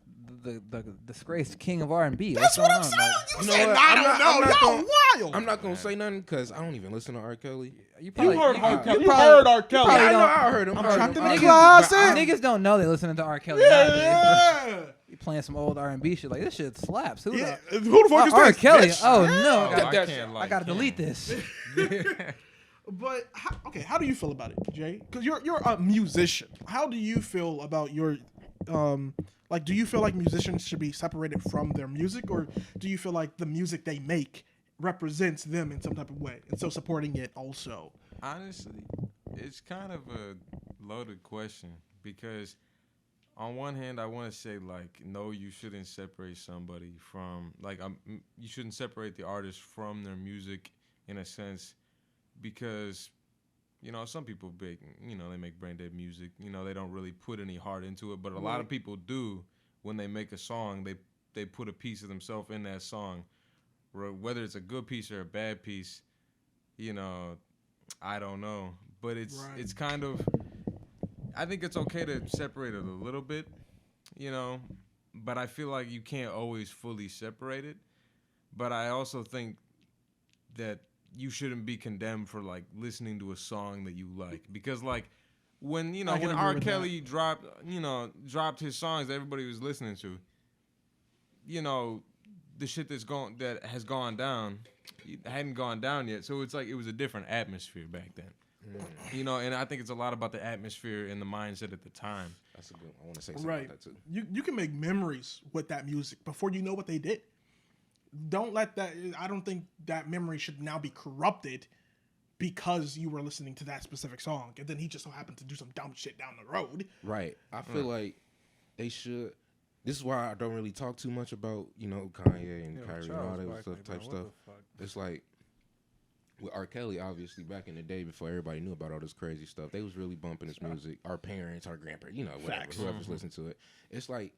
the disgraced king of R&B. That's what I'm saying. Like, You said I don't know. Y'all wild. I'm not gonna say nothing because I don't even listen to R. Kelly. you heard R. Kelly. You heard R. Kelly. probably I know don't- I heard him. I'm I heard trapped him. in the Niggas- closet. Niggas don't know they listening to R. Kelly nowadays. Yeah. You playing some old R&B shit like this shit slaps. Who Yeah. the Who the fuck is R. this? Kelly? Bitch. Oh Yeah. no, I gotta delete this. But how do you feel about it, Jay? Because you're a musician. How do you feel about your like? Do you feel like musicians should be separated from their music, or do you feel like the music they make represents them in some type of way, and so supporting it also? Honestly, it's kind of a loaded question because on one hand, I want to say like, no, you shouldn't separate somebody from like, you shouldn't separate the artist from their music in a sense, because you know some people they make brain dead music. You know, they don't really put any heart into it, but a lot of people do. When they make a song, they put a piece of themselves in that song, whether it's a good piece or a bad piece. You know, I don't know, but it's kind of. I think it's okay to separate it a little bit, you know, but I feel like you can't always fully separate it. But I also think that you shouldn't be condemned for like listening to a song that you like, because like when R. Kelly dropped his songs that everybody was listening to, you know, the shit that has gone down, it hadn't gone down yet. So it's like it was a different atmosphere back then. You know, and I think it's a lot about the atmosphere and the mindset at the time. That's a good. I want to say something about that too. You can make memories with that music before you know what they did. Don't let that. I don't think that memory should now be corrupted because you were listening to that specific song, and then he just so happened to do some dumb shit down the road. Right. I feel like they should. This is why I don't really talk too much about Kanye and Kyrie and all that type stuff. It's like with R. Kelly, obviously back in the day before everybody knew about all this crazy stuff, they was really bumping his music. Our parents, our grandparents, whatever, whoever's listening to it. It's like,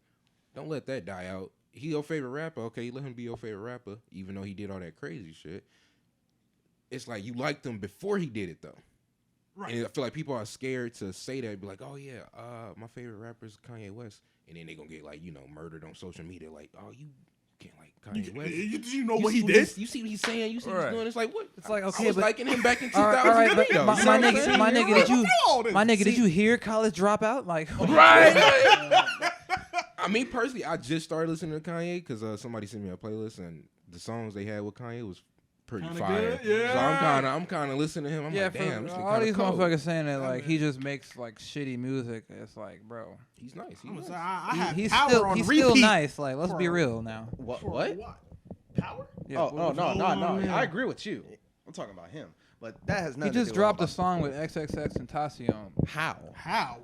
don't let that die out. He your favorite rapper, okay? Let him be your favorite rapper, even though he did all that crazy shit. It's like you liked him before he did it, though. Right. And I feel like people are scared to say that, be like, oh yeah, my favorite rapper is Kanye West, and then they gonna get like murdered on social media, like, oh you can't like Kanye West. Did you know what he did? You see what he's saying? You see what he's doing? It's like what? It's like, okay, I was but liking him back in 2003. all right, but though. my nigga, did you hear College Dropout? Like, right. I mean, personally, I just started listening to Kanye because somebody sent me a playlist, and the songs they had with Kanye was pretty kinda fire. good, yeah. So I'm kind of listening to him. I'm like, damn, this all these cold. motherfuckers saying that like he just makes like shitty music. It's like, bro, He's nice. I had he's Power on still repeat. nice. Like, let's be for- real now. What? Power? Yeah, Oh, no. yeah. I agree with you. I'm talking about him. But that has He nothing just to do dropped a with song with Xxxtentacion. How? How?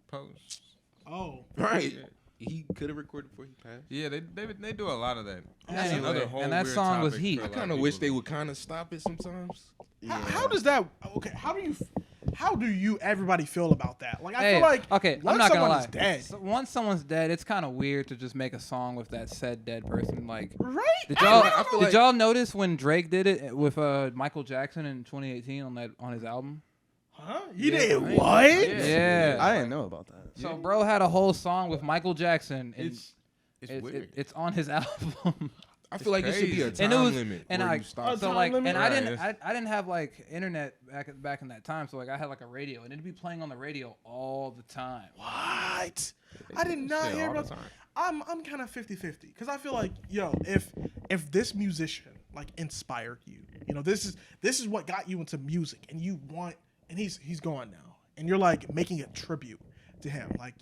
Post. Oh. Right. he could have recorded before he passed. Yeah, they do a lot of that. That's Anyway, another whole and that weird song was topic heat. for a I lot of kind of wish people. they would kind of stop it sometimes. How does that? Okay, how do you everybody feel about that? Like I Hey, feel like okay, I'm once not gonna someone lie. is dead, Once someone's dead, it's kind of weird to just make a song with that said dead person. Like, right? did y'all notice when Drake did it with Michael Jackson in 2018 on his album? Huh? He did I- what? Yeah. I didn't know about that. So bro had a whole song with Michael Jackson. And It's weird. it's on his album. I feel like it should be a crazy. And time it was- limit and where I- you stop. A So time like, limit? and I Right, didn't have like internet back in that time. So like, I had like a radio, and it'd be playing on the radio all the time. What? I did not shit hear all the about. time. I'm kind of 50-50 because I feel like if this musician like inspired you, this is what got you into music, and you want, and he's gone now, and you're like making a tribute to him, like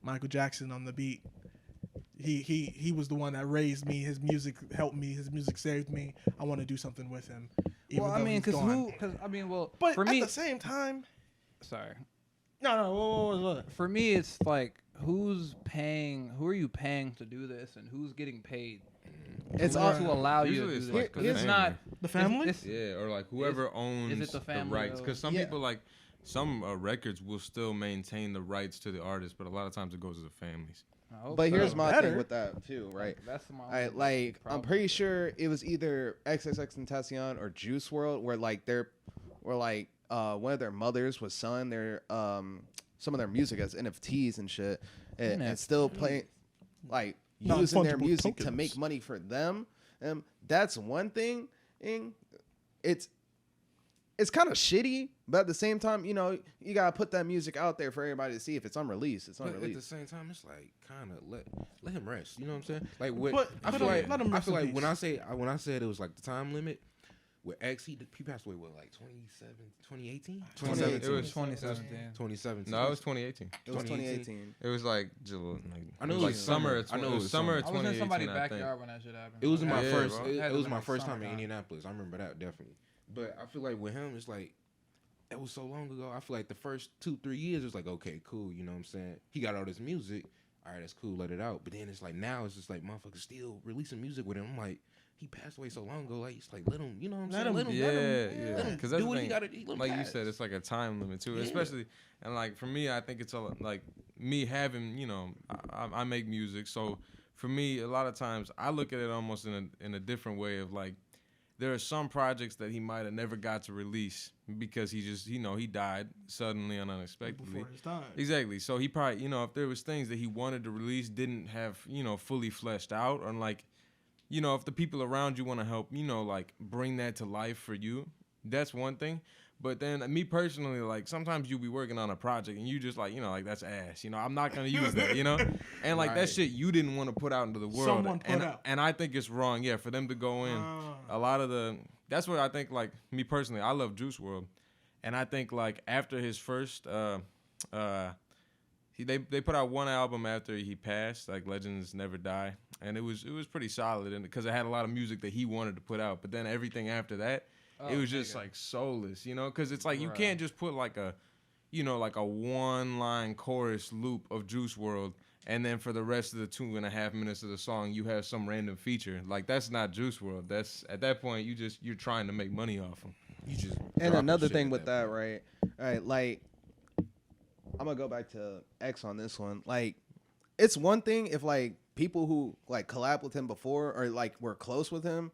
Michael Jackson on the beat. He was the one that raised me. His music helped me. His music saved me. I want to do something with him. Well, I though mean, he's gone. But for at me, the same time, sorry. no. For me, it's like who are you paying to do this, and who's getting paid It's to on. allow you Usually to it's do like this? 'Cause the it's family. not The family? It's, Yeah, or like whoever owns it the the family rights. though? Because some Yeah. people like some records will still maintain the rights to the artist, but a lot of times it goes to the families. I hope But so. here's my Better. thing with that too, right? That's my I only like. I'm problem. pretty sure it was either Xxxtentacion or Juice World, where like one of their mothers was selling their some of their music as NFTs and shit, and still playing like using their Non-fungible music to tokens. make money for them. That's one thing. It's kind of shitty, but at the same time, you gotta put that music out there for everybody to see. If it's unreleased, it's But at the unreleased. same time, it's like kind of let him rest. You know what I'm saying? Like what But I let feel him- like let him I rest feel in like when peace. I said it was like the time limit with X, he passed away like 2018? 2017. It was 2017. 2017. No, it was 2018. It was 2018. It was like July. I know it it was like was summer. summer. I know It it was was summer summer. of I was in 2018. somebody's I think. backyard when that shit happened. It was my Yeah, first. bro. It Had to was been my like first time in summertime. Indianapolis. I remember that definitely. But I feel like with him, it's like that was so long ago. I feel like the first 2-3 years it was like, okay, cool. You know what I'm saying? He got all this music. All right, that's cool. Let it out. But then it's like now it's just like motherfuckers still releasing music with him. I'm like, he passed away so long ago. Like it's like let him. You know what I'm saying? Let him. Yeah, let him because do that's the what he thing. gotta do. Like you said, it's like a time limit too. Yeah. Especially, and like for me, I think it's like me having, I make music, so for me, a lot of times I look at it almost in a different way of like, there are some projects that he might have never got to release because he just, he died suddenly and unexpectedly. Before his time. Exactly. So he probably, if there was things that he wanted to release, didn't have, fully fleshed out, or like, if the people around you want to help, like bring that to life for you, that's one thing. But then me personally, like sometimes you be working on a project and you just like, like that's ass, I'm not going to use that, and like that Right. shit you didn't want to put out into the world. Someone put and, out. and I think it's wrong, for them to go in. A lot of that's where I think, like me personally, I love Juice World. And I think like after his first, they put out one album after he passed, like Legends Never Die, and it was pretty solid, and because it had a lot of music that he wanted to put out. But then everything after that, it was just like soulless, because it's like you can't just put like a, like a one line chorus loop of Juice World, and then for the rest of the 2.5 minutes of the song you have some random feature. Like that's not Juice World. That's at that point you're trying to make money off him. You just And dropping another shit thing at with that, point. right? All right, like I'm gonna go back to X on this one. Like, it's one thing if like people who like collab with him before or like were close with him,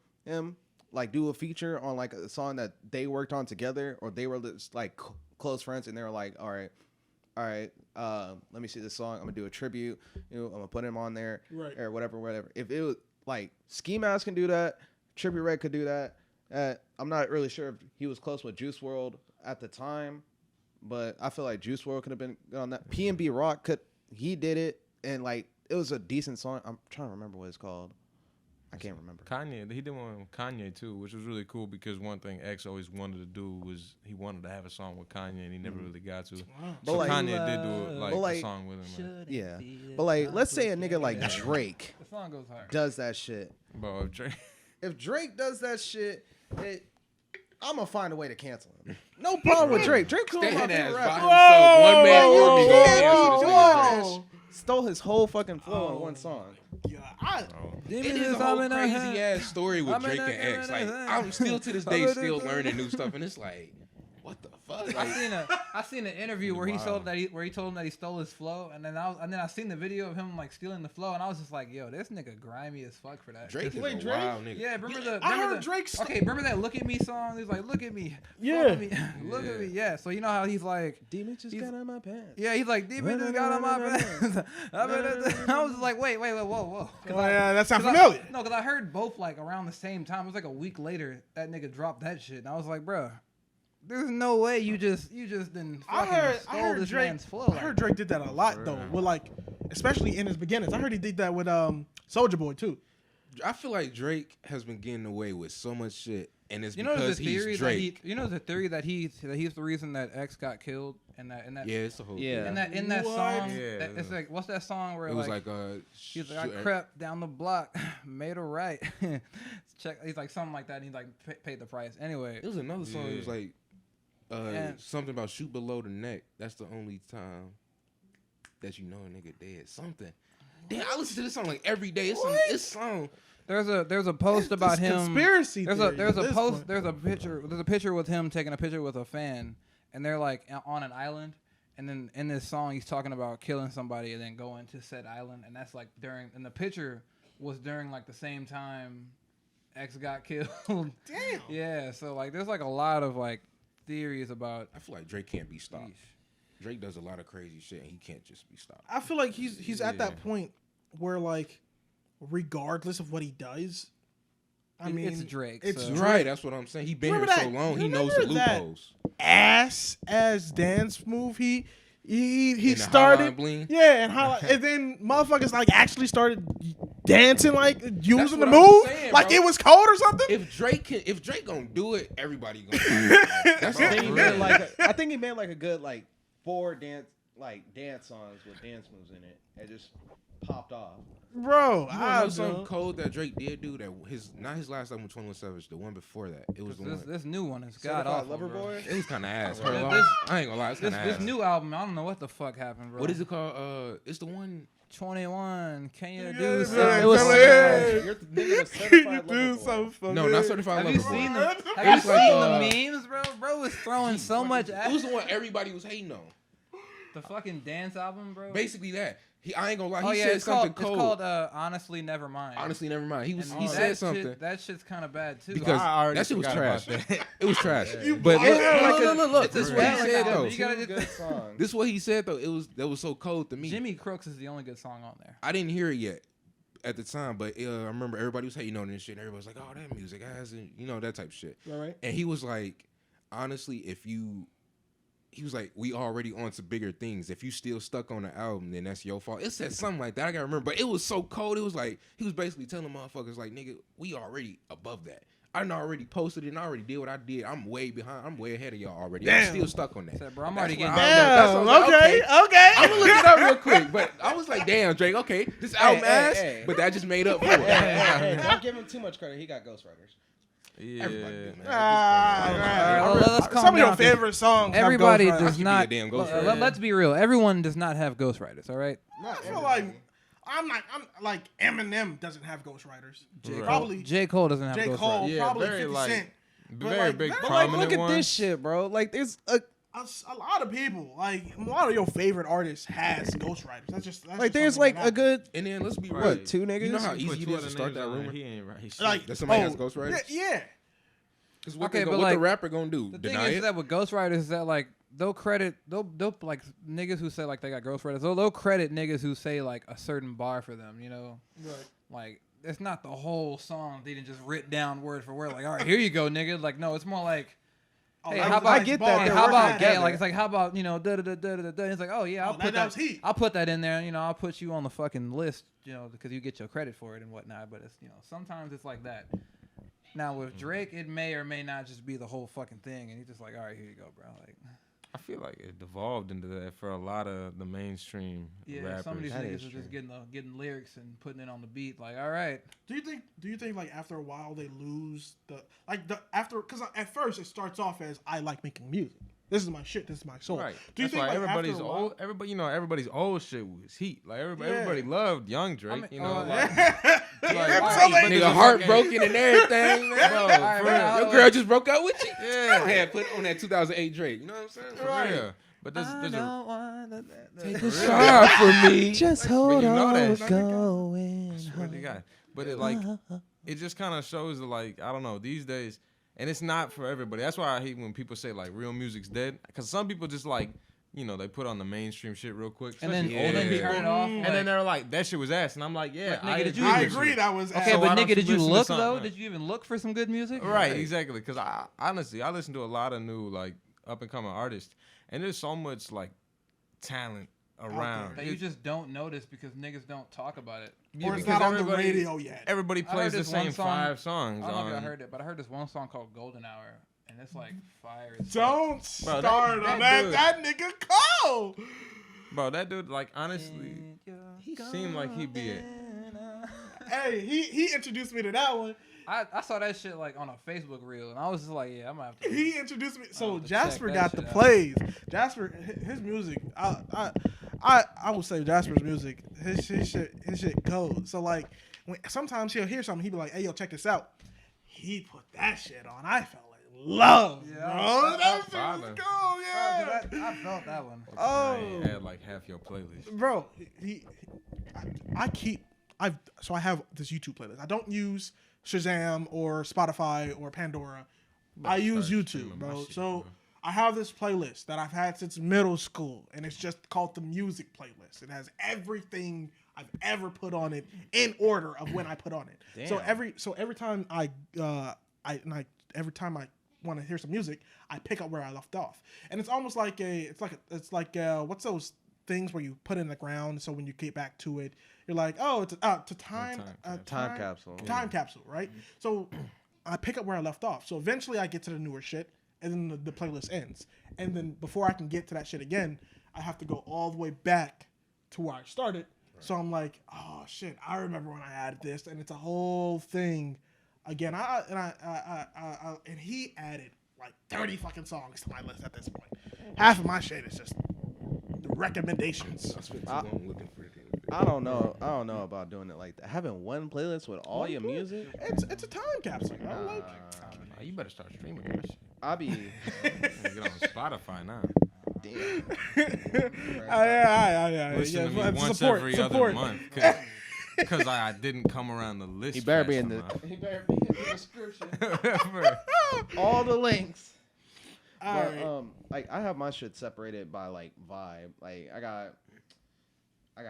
like do a feature on like a song that they worked on together, or they were just like close friends, and they were like, all right, let me see this song. I'm gonna do a tribute. I'm gonna put him on there, Right. or whatever. If it was like Ski Mask can do that, Trippie Redd could do that. I'm not really sure if he was close with Juice World at the time, but I feel like Juice WRLD could have been good on that. P&B Rock he did it, and like it was a decent song. I'm trying to remember what it's called. I can't remember. Kanye, he did one with Kanye too, which was really cool because one thing X always wanted to do was he wanted to have a song with Kanye, and he never really got to. But So like- Kanye did do But a like- song with him. Like, Yeah, but like let's say a nigga like Drake The song goes hard. does that shit. bro, if Drake, If Drake does that shit, I'm gonna find a way to cancel him. No problem with Drake. Drake cool. My Stand favorite ass rapper. by himself. One man whoa, army whoa, gonna cancel this nigga whoa. trash. stole his whole fucking flow in one song. Yeah, It is a whole crazy ass story with Drake and X. Like, I'm still to this day still learning new stuff, and it's like, what the fuck? Like, I seen an interview where he told him that he stole his flow, and then I seen the video of him like stealing the flow, and I was just like, yo, this nigga grimy as fuck for that. Drake is Wait, a Drake? wild nigga. Yeah, remember I heard Drake. Okay, remember that "Look at Me" song? He's like, "Look at me, Yeah. look at me, look at me." Yeah. So you know how he's like, Demon just got on my pants. yeah, he's like, "Demon just got on my pants." I was just like, wait, whoa. Oh, yeah, that sounds familiar. No, because I heard both like around the same time. It was like a week later that nigga dropped that shit, and I was like, bruh, there's no way you just didn't fucking stole this Drake. man's flow. I heard Drake did that a lot though, with like, especially in his beginnings. I heard he did that with Soulja Boy too. I feel like Drake has been getting away with so much shit, and it's You know because the theory he's that Drake. the theory that he's the reason that X got killed and that Yeah, it's the whole Yeah. thing. in that What? song. Yeah. It's like, what's that song where It was like like he's like, I crept down the block, made a right. Check. He's like something like that. And he like paid the price. Anyway, It was another song. It was Yeah. like And- something about shoot below the neck. That's the only time that you know a nigga dead. Something. Damn, I listen to this song like every day. It's song. there's a post about him. Conspiracy. There's theory a at this post. point. There's a picture with him taking a picture with a fan, and they're like on an island. And then in this song, he's talking about killing somebody and then going to said island, and that's like during. And the picture was during like the same time X got killed. Damn. Yeah, so like there's like a lot of like theories about. I feel like Drake can't be stopped. Yeesh. Drake does a lot of crazy shit, and he can't just be stopped. I feel like he's at that point where like, regardless of what he does, I mean, it's Drake. It's so. Drake. Right, that's what I'm saying. He been here Remember so that- long, he knows the remember that- loopholes. ass as dance move he And the started Hotline Bling. yeah and then motherfuckers like actually started dancing like using the what I'm move saying, like bro. it was cold or something. If Drake gonna do it, everybody gonna do it. That's I all. think he made I think he made like a good like 4 dance songs with dance moves in it. It just popped off. Bro, You I know something don't. cold that Drake did do that not his last album with 21 Savage, the one before that. It was the one. This new one is god Certified awful. Lover bro. Boy. It was kind of ass. This- I ain't gonna lie, it's kind of ass. This new album, I don't know what the fuck happened, bro. What is it called? It's the one. 21? Can you Yeah, do man, something? it was for yeah. me? You're the nigga was certified Do lover boy. something for No, me. not Certified Have you Lover Boy. seen the It Have you was like, seen the memes, bro? Bro was throwing so much It at was the one everybody was hating on. the fucking dance album, bro. Basically that. I ain't gonna lie. He Oh yeah, said it's something called cold. Honestly Never Mind. Honestly, never mind. He And he that said shit- something that shit's kind of bad too. because I already that shit was forgot trash. about that. It was trash. You But blind. look. This is what he Like said that. though. You gotta Two just- good songs. This is what he said though. That was so cold to me. Jimmy Crooks is the only good song on there. I didn't hear it yet at the time, but I remember everybody was hating on this shit. And everybody was like, "Oh, that music hasn't," that type of shit. Right. And he was like, honestly, he was like, we already on to bigger things. If you still stuck on the album, then that's your fault. It said something like that. I gotta remember, but it was so cold. It was like he was basically telling motherfuckers like, nigga, we already above that. I done already posted it and I already did what I did. I'm way behind. I'm way ahead of y'all already. I'm Damn. still stuck on that. I said, bro, I'm That's already what getting. I was like, that's what I was like, Okay. I'm gonna look it up real quick, but I was like, damn, Drake, okay, this album ass, hey. but that just made up for it. Hey, don't give him too much credit. He got ghostwriters. Yeah. Everybody do, man. Let's calm Some of your down, 'cause favorite songs. have Everybody ghostwriters. does should be not. a damn ghostwriter. Let's be real. Everyone does not have ghostwriters. All right. I feel like I'm like Eminem doesn't have ghostwriters. Right. Probably J. Cole doesn't have J. ghostwriters. Cole, Yeah, probably very 50 like Cent. very like, big but, But prominent like, look at ones. this shit, bro. Like, there's a A lot of people, like a lot of your favorite artists, has ghostwriters. That's just there's like a good And then let's be Right. real. what 2 niggas. You know how Put easy it two is other to start names that on there, rumor? He ain't right. Shit. like That somebody has ghostwriters? Yeah. Because what, Okay, but what like, the rapper gonna do? The thing Deny is it? that with ghostwriters is that like they'll like niggas who say like they got ghostwriters. They'll credit niggas who say like a certain bar for them. You know, Right. like it's not the whole song. They didn't just write down word for word. Like, all right, here you go, nigga. Like, no, it's more like. Hey, how about I get that. Hey, They're how working about together. like it's like how about da da da da da da. It's like yeah, I'll Oh, put that was heat. I'll put that in there. I'll put you on the fucking list. Because you get your credit for it and whatnot. But it's sometimes it's like that. Now with Drake, it may or may not just be the whole fucking thing, and he's just like, all right, here you go, bro. Like, I feel like it devolved into that for a lot of the mainstream yeah, rappers. some of these That niggas is are just true. getting lyrics and putting it on the beat. Like, all right, Do you think like after a while they lose after because at first it starts off as I like making music, This is my shit. This is my soul. Right. Do you That's think why like, everybody's after a while- old. Everybody, everybody's old shit was heat. Like Yeah. everybody loved young Drake. I mean, Like, Somebody- nigga, Nigga heartbroken and everything, man. Bro, Alright, for man, real. Your girl just broke up with you. Yeah. Go ahead, put on that 2008 Drake. You know what I'm saying? For real. But there's a Take For a real. shot for me. Just But hold you know on, that we're shit. going. swear to God. But it like it just kind of shows that like I don't know these days, and it's not for everybody. That's why I hate when people say like real music's dead, because some people just like they put on the mainstream shit real quick, And then especially older people. turn it off. And then they're like, that shit was ass, and I'm like, yeah, But, nigga, did you- I with agree. you. That was Okay, So why but don't nigga, did you listen to look something though? like- Did you even look for some good music? Right, exactly. Because I honestly, I listen to a lot of new like up and coming artists, and there's so much like talent around. That you just don't notice because niggas don't talk about it. Yeah, or it's because not on the everybody- radio yet. Everybody I heard plays the this one same song- 5 songs. I don't know if y'all on- heard it, but I heard this one song called Golden Hour, and it's like fire. as fuck. Don't Bro, start that on that. dude- That nigga cold. Bro, that dude, like, honestly, he seemed like he'd be it. Hey, he introduced me to that one. I saw that shit like on a Facebook reel, and I was just like, yeah, I'm gonna have to. He introduced me. So have to Jasper check that got the shit out. plays. Jasper, his music. I would say Jasper's music. His shit goes. So like, sometimes he'll hear something. He'll be like, "Hey, yo, check this out." He put that shit on. I felt like love, Yeah, bro. That shit was violent. cool, yeah. I felt that one. Oh. I had like half your playlist. Bro, I have this YouTube playlist. I don't use Shazam or Spotify or Pandora. I use start YouTube, streaming my bro. shit, So bro. I have this playlist that I've had since middle school, and it's just called the music playlist. It has everything I've ever put on it in order of when I put on it. So every time I want to hear some music, I pick up where I left off, and it's almost like what's those things where you put in the ground, so when you get back to it, you're like, oh, it's a time capsule. time capsule, right? So I pick up where I left off. So eventually I get to the newer shit, and then the playlist ends. And then before I can get to that shit again, I have to go all the way back to where I started. Right. So I'm like, oh shit, I remember when I added this, and it's a whole thing again. And he added like 30 fucking songs to my list at this point. Half of my shit is just the recommendations. I spent too long looking for it. I don't know about doing it like that. Having one playlist with all your music. It's a time capsule. You know? Like, You better start streaming that shit. I'll be Get on Spotify now. damn. yeah. Listen to me once every other month. Because I didn't come around the list. He better be fast in the. enough. He better be in the description. For- All the links. all But right. like I have my shit separated by like vibe. Like I got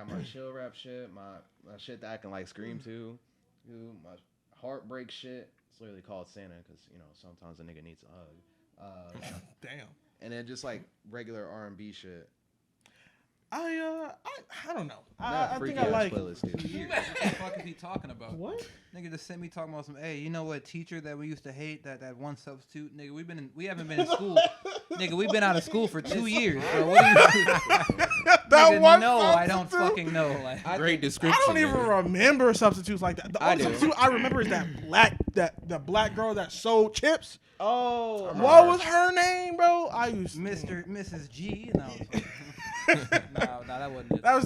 my chill rap shit, my shit that I can like scream to, my heartbreak shit. It's literally called Santa because sometimes a nigga needs a hug. Damn. And then just like regular R&B shit. I don't know. Not I freaky think I ass like. playlist, dude. What the fuck is he talking about? What? Nigga just sent me talking about some. Hey, you know what teacher that we used to hate? That one substitute. Nigga, we haven't been in school. Nigga, we've been out of school for 2 years. Bro. What do you? That Nigga, one no, I don't substitute? fucking know. Like, Great description. I don't even nigga. remember substitutes like that. The I only do. substitute I remember is the black girl that sold chips. Oh, What was her name, bro? I used Mrs. G. No, no, that wasn't it. That's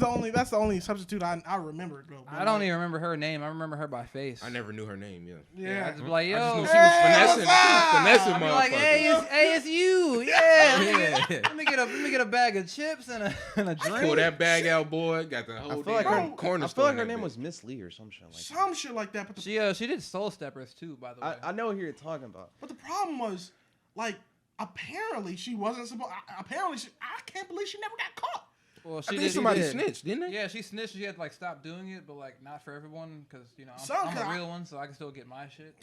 the only substitute I remembered, bro. I don't even remember her name. I remember her by face. I never knew her name. Yeah. Yeah. I just be like, yo, I just knew she was finessing. She was finessing I'd be like, motherfuckers. hey, it's you. Yeah. Yeah. Let me get a bag of chips and a drink. Pull that bag out, boy. Got the whole I feel like damn her, corner I feel store like in her that name bitch. was Miss Lee or some shit like that. Some shit like that. But She did Soul Steppers too, by the way. I know who you're talking about. the problem was, like, apparently she wasn't supposed. Apparently, I can't believe she never got caught. Well, I she think did. somebody did. snitched, didn't they? Yeah, she snitched. She had to like stop doing it, but like not for everyone because Some I'm guy- a real one, so I can still get my shit.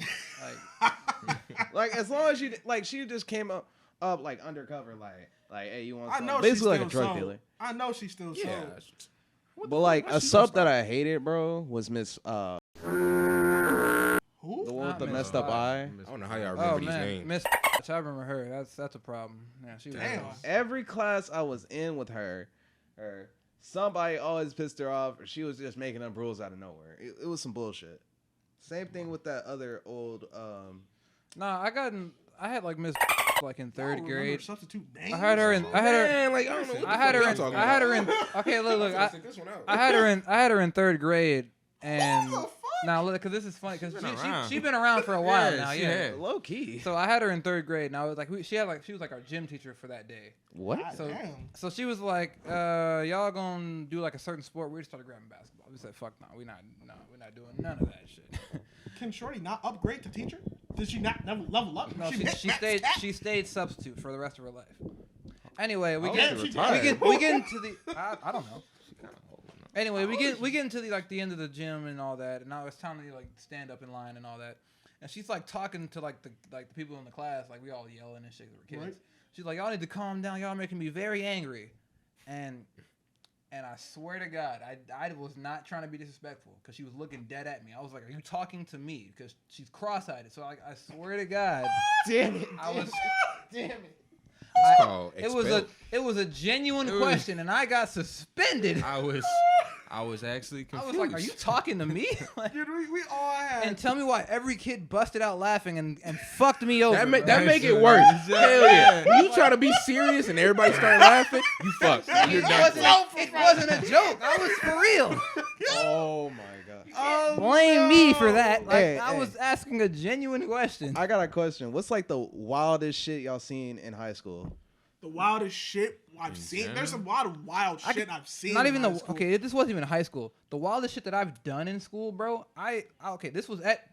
Like, Like as long as she just came up like undercover, like hey, you want I some? know Basically she like a still drug sold. dealer. I know she still Yeah. sold. But like Why a she sub gonna that I hated, bro, was Miss Who? the one with the Miss messed up eye. I don't know how y'all remember oh these man, names. Miss. I remember her. That's a problem. Yeah, she was. Damn. Every class I was in with her, somebody always pissed her off, or she was just making up rules out of nowhere. It was some bullshit. Same thing with that other old. Nah, I had like Miss like in third grade. Substitute names. I had her in. I had her. Man, like, I don't know what I had the her fuck in. y'all talking I had about. her in. Okay, look. I'll take this one out. I had her in third grade, and What the fuck? now look, because this is funny, because Been around. she's been around for a while Yeah, now. she Yeah. had. Low key. So I had her in third grade. Now like she was like our gym teacher for that day. What? So Damn. so she was like, y'all gonna do like a certain sport. We just started grabbing basketball. We said, fuck no, we're not doing none of that shit. Can Shorty not upgrade to teacher? Did she not never level up? No, she stayed substitute for the rest of her life. Anyway, we Oh, get she we retired. get into the I don't know. Anyway, we get into the end of the gym and all that, and now it's time to like stand up in line and all that. And she's like talking to like the people in the class, like we all yelling and shit 'cause we're kids. Right. She's like, y'all need to calm down. Y'all making me very angry. And I swear to God, I was not trying to be disrespectful because she was looking dead at me. I was like, are you talking to me? Because she's cross-eyed. So I swear to God, Damn it. I was. Damn it. It's called It was a genuine question, and I got suspended. I was actually I confused. was like, are you talking to me? Like, Dude, we all had. and tell me why every kid busted out laughing and fucked me over. That bro. make it worse. Hell yeah. When you try to be serious and everybody start laughing, you fucked. You're done. It wasn't a joke. I was for real. Oh my god. Oh, Blame me for that. Like Hey, I hey. was asking a genuine question. I got a question. What's like the wildest shit y'all seen in high school? The wildest shit I've seen. general? There's a lot of wild shit I've seen. Not in even high the school. okay. This wasn't even high school. The wildest shit that I've done in school, bro. Okay. This was at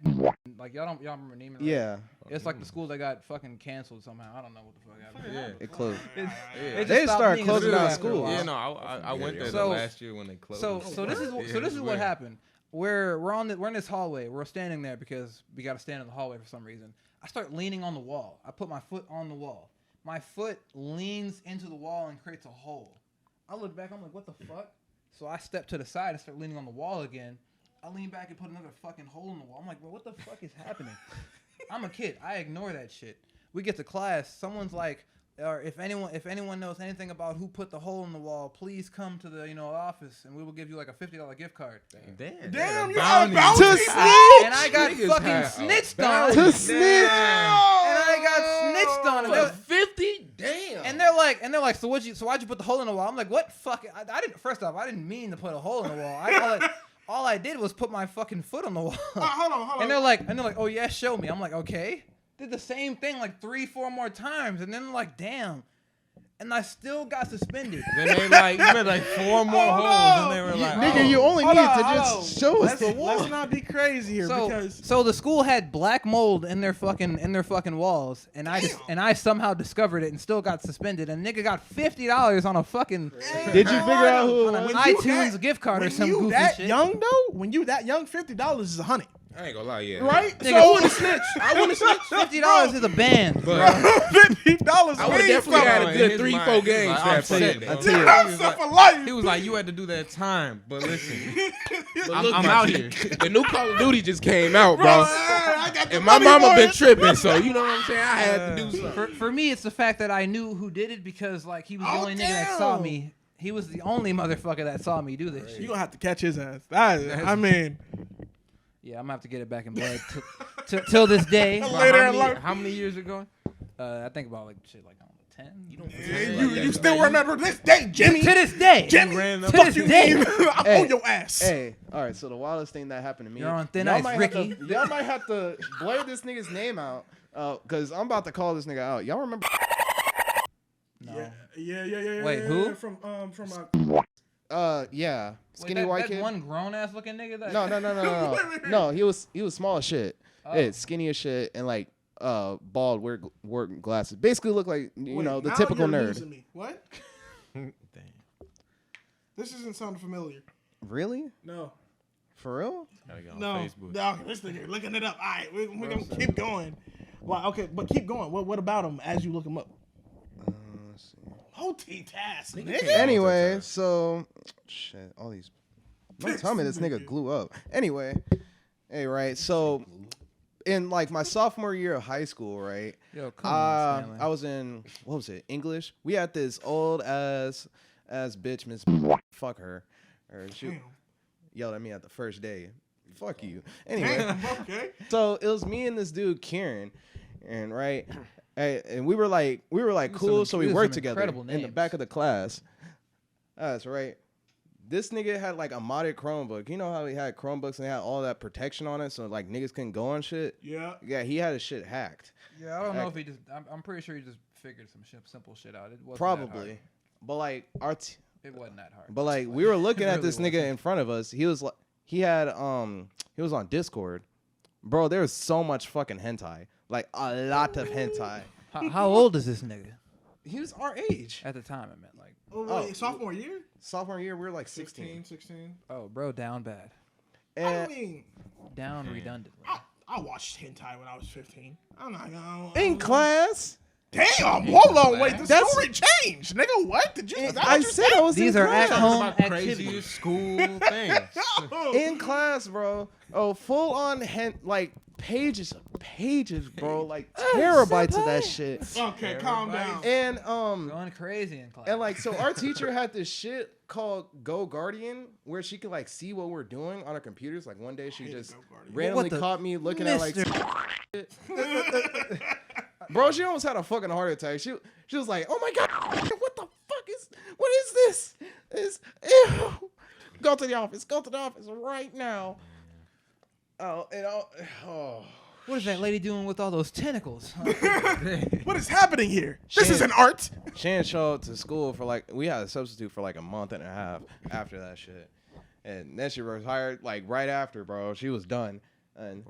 like y'all remember Neiman? Right? Yeah, It's like the school that got fucking canceled somehow. I don't know what the fuck happened. Yeah. it closed. It Yeah. just They stopped started being a closing school down after a schools. while. Yeah, no, I went there the So- last year when they closed. So this is what happened. We're in this hallway. We're standing there because we got to stand in the hallway for some reason. I start leaning on the wall. I put my foot on the wall. My foot leans into the wall and creates a hole. I look back. I'm like, what the fuck? So I step to the side and start leaning on the wall again. I lean back and put another fucking hole in the wall. I'm like, bro, what the fuck is happening? I'm a kid. I ignore that shit. We get to class. Someone's like, or if anyone knows anything about who put the hole in the wall, please come to the office and we will give you like a $50 gift card. Damn, you bounty. got bounty. To And I got Niggas fucking had a snitched bounty. on. To snitch. And I got snitched on. And For they're, 50? Damn. and they're like, so why'd you put the hole in the wall? I'm like, what fuck? I didn't. First off, I didn't mean to put a hole in the wall. All I did was put my fucking foot on the wall. Hold on. And they're like, oh yeah, show me. I'm like, okay. Did the same thing like 3-4 more times, and then they're like, damn. And I still got suspended. Then they like you made like 4 more Oh, holes, no. and they were like, Nigga, oh. you only Hold needed on, to hold just on. show us the Let's wall. not be crazy here because So the school had black mold in their fucking walls, and I somehow discovered it and still got suspended. And nigga got $50 on a fucking Did you figure out who on it an was? When you iTunes that- gift card or when some you goofy that shit. young though, when you that young, $50 is $100, I ain't gonna lie, yeah. right? Nigga, So I wouldn't snitch. $50 is a band. But $50. I would've definitely had a In good his 3-4 mind, he was games like, for I'm that set, shit. bro. I tell you. I'm He was set like- for life. He was like, you had to do that time, but listen, But look, I'm my out G, here. The new Call of Duty just came out, bro. I got the And my money mama for been it. tripping, so you know what I'm saying? I had to do something. For me, it's the fact that I knew who did it because like he was the Oh, only nigga that saw damn. me. He was the only motherfucker that saw me do this shit. You gonna have to catch his ass. I mean, Yeah, I'm gonna have to get it back in blood till this day. But Later in life. how many years ago? I think about like shit like I don't know, 10. You don't. you still remember this day, Jimmy? To this day. Jimmy, ran To up- this you day. I'm Hey, on your ass. Hey, all right. So the wildest thing that happened to me. You're on thin y'all ice, might Ricky. Have to, y'all might have to blur this nigga's name out, because I'm about to call this nigga out. Y'all remember? No. Yeah. Wait, who? From Yeah, skinny Wait, white that kid. one grown ass looking nigga. That No. Wait. No, he was small as shit. Oh. Yeah, skinny as shit, and like bald, wear glasses. Basically, look like Wait, the now typical you're nerd. losing me. What? Damn. This isn't sounding familiar. Really? No. For real? Gotta get on No. Facebook. No, this nigga looking it up. All right, we're gonna keep going. Well, okay, but keep going. What about him as you look him up? Let's see. Multitask, Nigga nigga. can't- Anyway, so shit. All these. Don't tell me this This nigga nigga. glue up. Anyway, hey, right. So, in like my sophomore year of high school, right? Yo, come on, Stanley. I was in what was it? English. We had this old ass bitch, Miss fuck her, or she Damn. yelled at me at the first day. Fuck you. Anyway, Damn, okay. so it was me and this dude Kieran, and right and we were like cool, so we was worked some together incredible in the names. back of the class. That's right. This nigga had like a modded Chromebook. You know how he had Chromebooks and they had all that protection on it, so like niggas couldn't go on shit. Yeah. Yeah, he had his shit hacked. Yeah, I don't know if he just. I'm pretty sure he just figured some simple shit out. It wasn't that hard. Probably, but like It wasn't that hard. but like we were looking at really this nigga wasn't. in front of us. He was like, he was on Discord, bro. There was so much fucking hentai, like a lot of hentai. How old is this nigga? He was our age. At the time, I meant like. Oh, wait, sophomore year? Sophomore year, we were like 16. 16. Oh, bro, down bad. I And mean, Down redundantly. I watched hentai when I was 15. I'm not gonna. in class, Damn, hold on, wait, the That's- story changed, nigga. What did you? is that I what you said I was These in are class. at home About activities. craziest school things. In class, bro. Oh, full on like pages of pages, bro. Like terabytes of that shit. Okay, calm down. And Going crazy in class. and like so our teacher had this shit called Go Guardian where she could like see what we're doing on our computers. Like one day she just Go Guardian. randomly What the- caught me looking at like Mr. bro, she almost had a fucking heart attack. She was like, "Oh my god, what is this? Ew. Go to the office right now." Oh, and oh. What is that lady doing with all those tentacles? What is happening here? This Shit. is an art. She didn't show up to school for like, we had a substitute for like a month and a half after that shit. And then she retired like right after, bro. She was done. And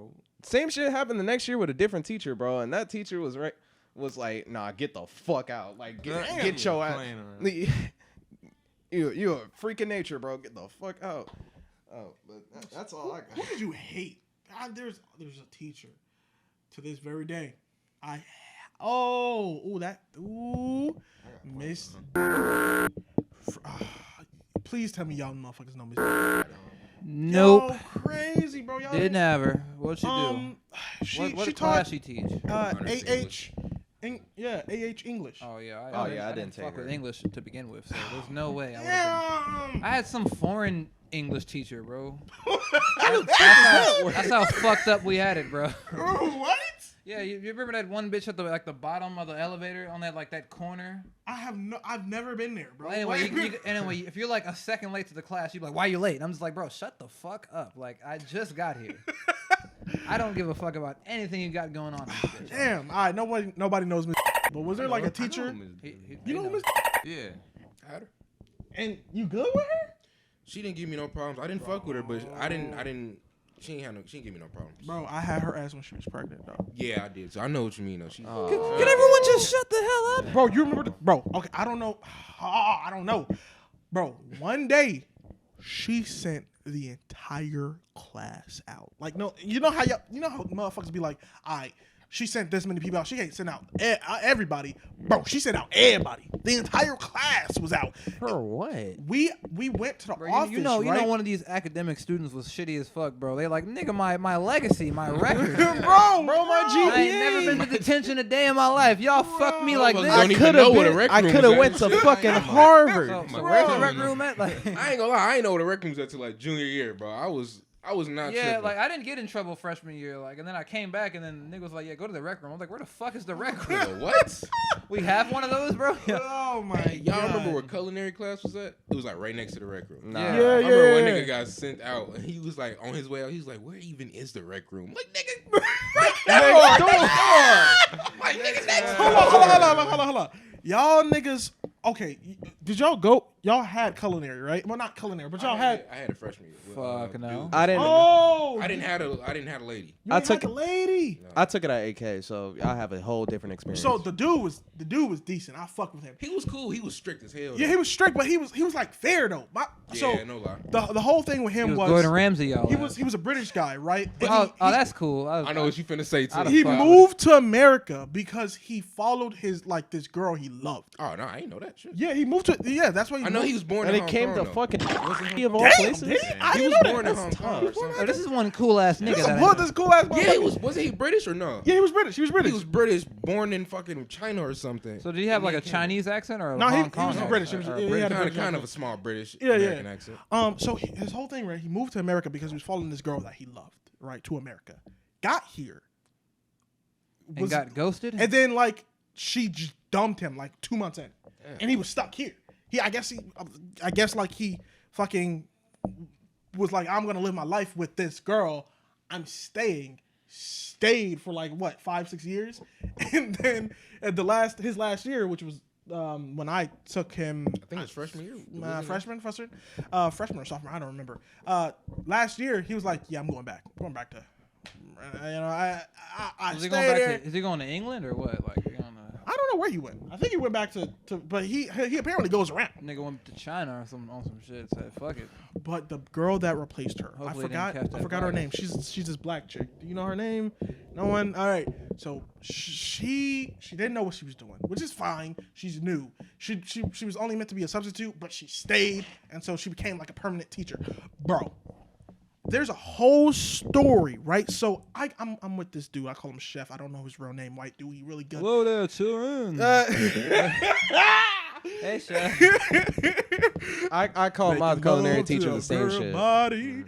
same shit happened the next year with a different teacher, bro. And that teacher was like, nah, get the fuck out. Like, get your ass. You a freak of nature, bro. Get the fuck out. Oh, but that's all I got. Who did you hate? God, there's a teacher to this very day. Miss. Please tell me y'all motherfuckers know Miss. Nope. Yo, crazy, bro. Y'all Didn't have her. What'd she do? What she class taught she teach? AH English. Oh yeah. Oh, yeah, I didn't take fuck her. with English to begin with, so there's no way. Damn. I had some foreign English teacher, bro. That's how fucked up we had it, bro. What? Yeah, you remember that one bitch at the bottom of the elevator on that corner? I've never been there, bro. Anyway, anyway, if you're like a second late to the class, you're like, "Why you late?" And I'm just like, "Bro, shut the fuck up! Like, I just got here. I don't give a fuck about anything you got going on." Bitch. Damn. All right, nobody knows Miss. But was there like a teacher? You know Miss? Yeah. I had her. And you good with her? She didn't give me no problems. I didn't fuck with her, but I didn't. She didn't give me no problems. Bro, I had her ass when she was pregnant, though. Yeah, I did. So I know what you mean, though. She. Can everyone just shut the hell up? Bro, you remember bro, okay, I don't know. I don't know. Bro, one day she sent the entire class out. Like, no, you know how motherfuckers be like, all right, she sent this many people out. She ain't sent out everybody. Bro, she sent out everybody. The entire class was out. For what? We went to the Bro, office, you know right? one of these academic students was shitty as fuck, bro. They like, nigga, my legacy, my record. bro, my GPA. I ain't never been to detention a day in my life. Y'all fucked me like this. Don't even know what a rec I room could have was went at. to fucking Harvard. So where's the rec room at? Like, I ain't gonna lie. I ain't know what a rec room was at till like junior year, bro. I was not. yeah, tripping. like I didn't get in trouble freshman year, like, and then I came back and then the nigga was like, yeah, go to the rec room. I was like, where the fuck is the rec room? Yo, what? We have one of those, bro. Oh my Hey, y'all God. remember where culinary class was at? It was like right next to the rec room. Nah. Yeah. I Yeah, remember one yeah. nigga got sent out and he was like on his way out. He was like, "Where even is the rec room?" Like, nigga, right next door. Like, nigga, next door. Hold on. Y'all niggas, okay, did y'all go? Y'all had culinary, right? Well, not culinary, but y'all had. I had a freshman year. Fuck no. I didn't. Oh, I didn't have a lady. You I ain't took had the lady. I took it at AK, so I have a whole different experience. So the dude was decent. I fucked with him. He was cool. He was strict as hell. Yeah, he was strict, but he was like fair though. Yeah, no lie. The whole thing with He him was was Gordon Ramsay, y'all. he was a British guy, right? But Oh, that's cool. I know what you finna say too. he moved to America because he followed this girl he loved. Oh no, I ain't know that shit. Yeah, he moved to that's why he I know moved. he was born and in it Hong came Kong, to though. fucking Wasn't of all Damn, places. did he? I He didn't was know born that. in Hong Kong or something. Oh, this is one cool ass nigga. This that I is know. this cool ass. Yeah, wasn't he British or no? Yeah, he was British. He was British. He was British, born in fucking China or something. So did he have like a Chinese accent or a No, he Hong was Kong accent? British. He Or was- a he British- had a British kind accent. of a small British Yeah, American yeah. accent. So his whole thing, right? He moved to America because he was following this girl that he loved, right? To America, got here, and got ghosted. and then like she just dumped him like 2 months in, and he was stuck here. I guess like he fucking was like, I'm gonna live my life with this girl. I'm stayed for like what 5-6 years, and then at his last year, which was when I took him, I think it was freshman year. freshman or sophomore, I don't remember. Last year he was like, yeah, I'm going back to, I Is he stayed going back there. is he going to England or what? Like, I don't know where he went. I think he went back to but he apparently goes around. nigga went to China or some on some shit. Said fuck it. But the girl that replaced her, Hopefully I didn't catch that forgot her virus. name. She's this black chick. Do you know her name? No one. All right. So she didn't know what she was doing, which is fine. She's new. She was only meant to be a substitute, but she stayed, and so she became like a permanent teacher. Bro, there's a whole story, right? So I'm with this dude. I call him Chef. I don't know his real name. White dude. He really good. Hello there, children. Hey, chef. I call my culinary teacher the same shit. Everybody.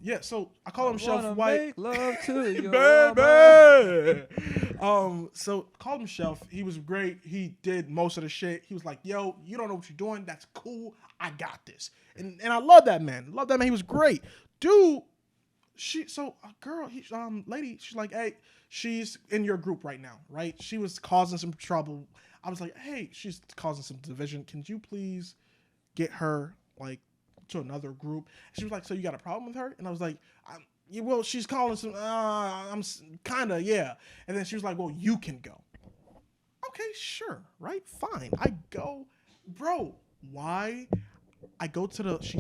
Yeah. So I call him Chef White. Make love to you, Baby. So called him Chef. He was great. He did most of the shit. He was like, yo, you don't know what you're doing. That's cool. I got this. And I love that man. He was great. Dude, lady, she's like, hey, she's in your group right now, right? She was causing some trouble. I was like, hey, she's causing some division. Can you please get her like to another group? She was like, so you got a problem with her? And I was like, well, she's calling some, I'm kind of, yeah. And then she was like, well, you can go. Okay, sure, right? Fine. I go, bro, why? I go to she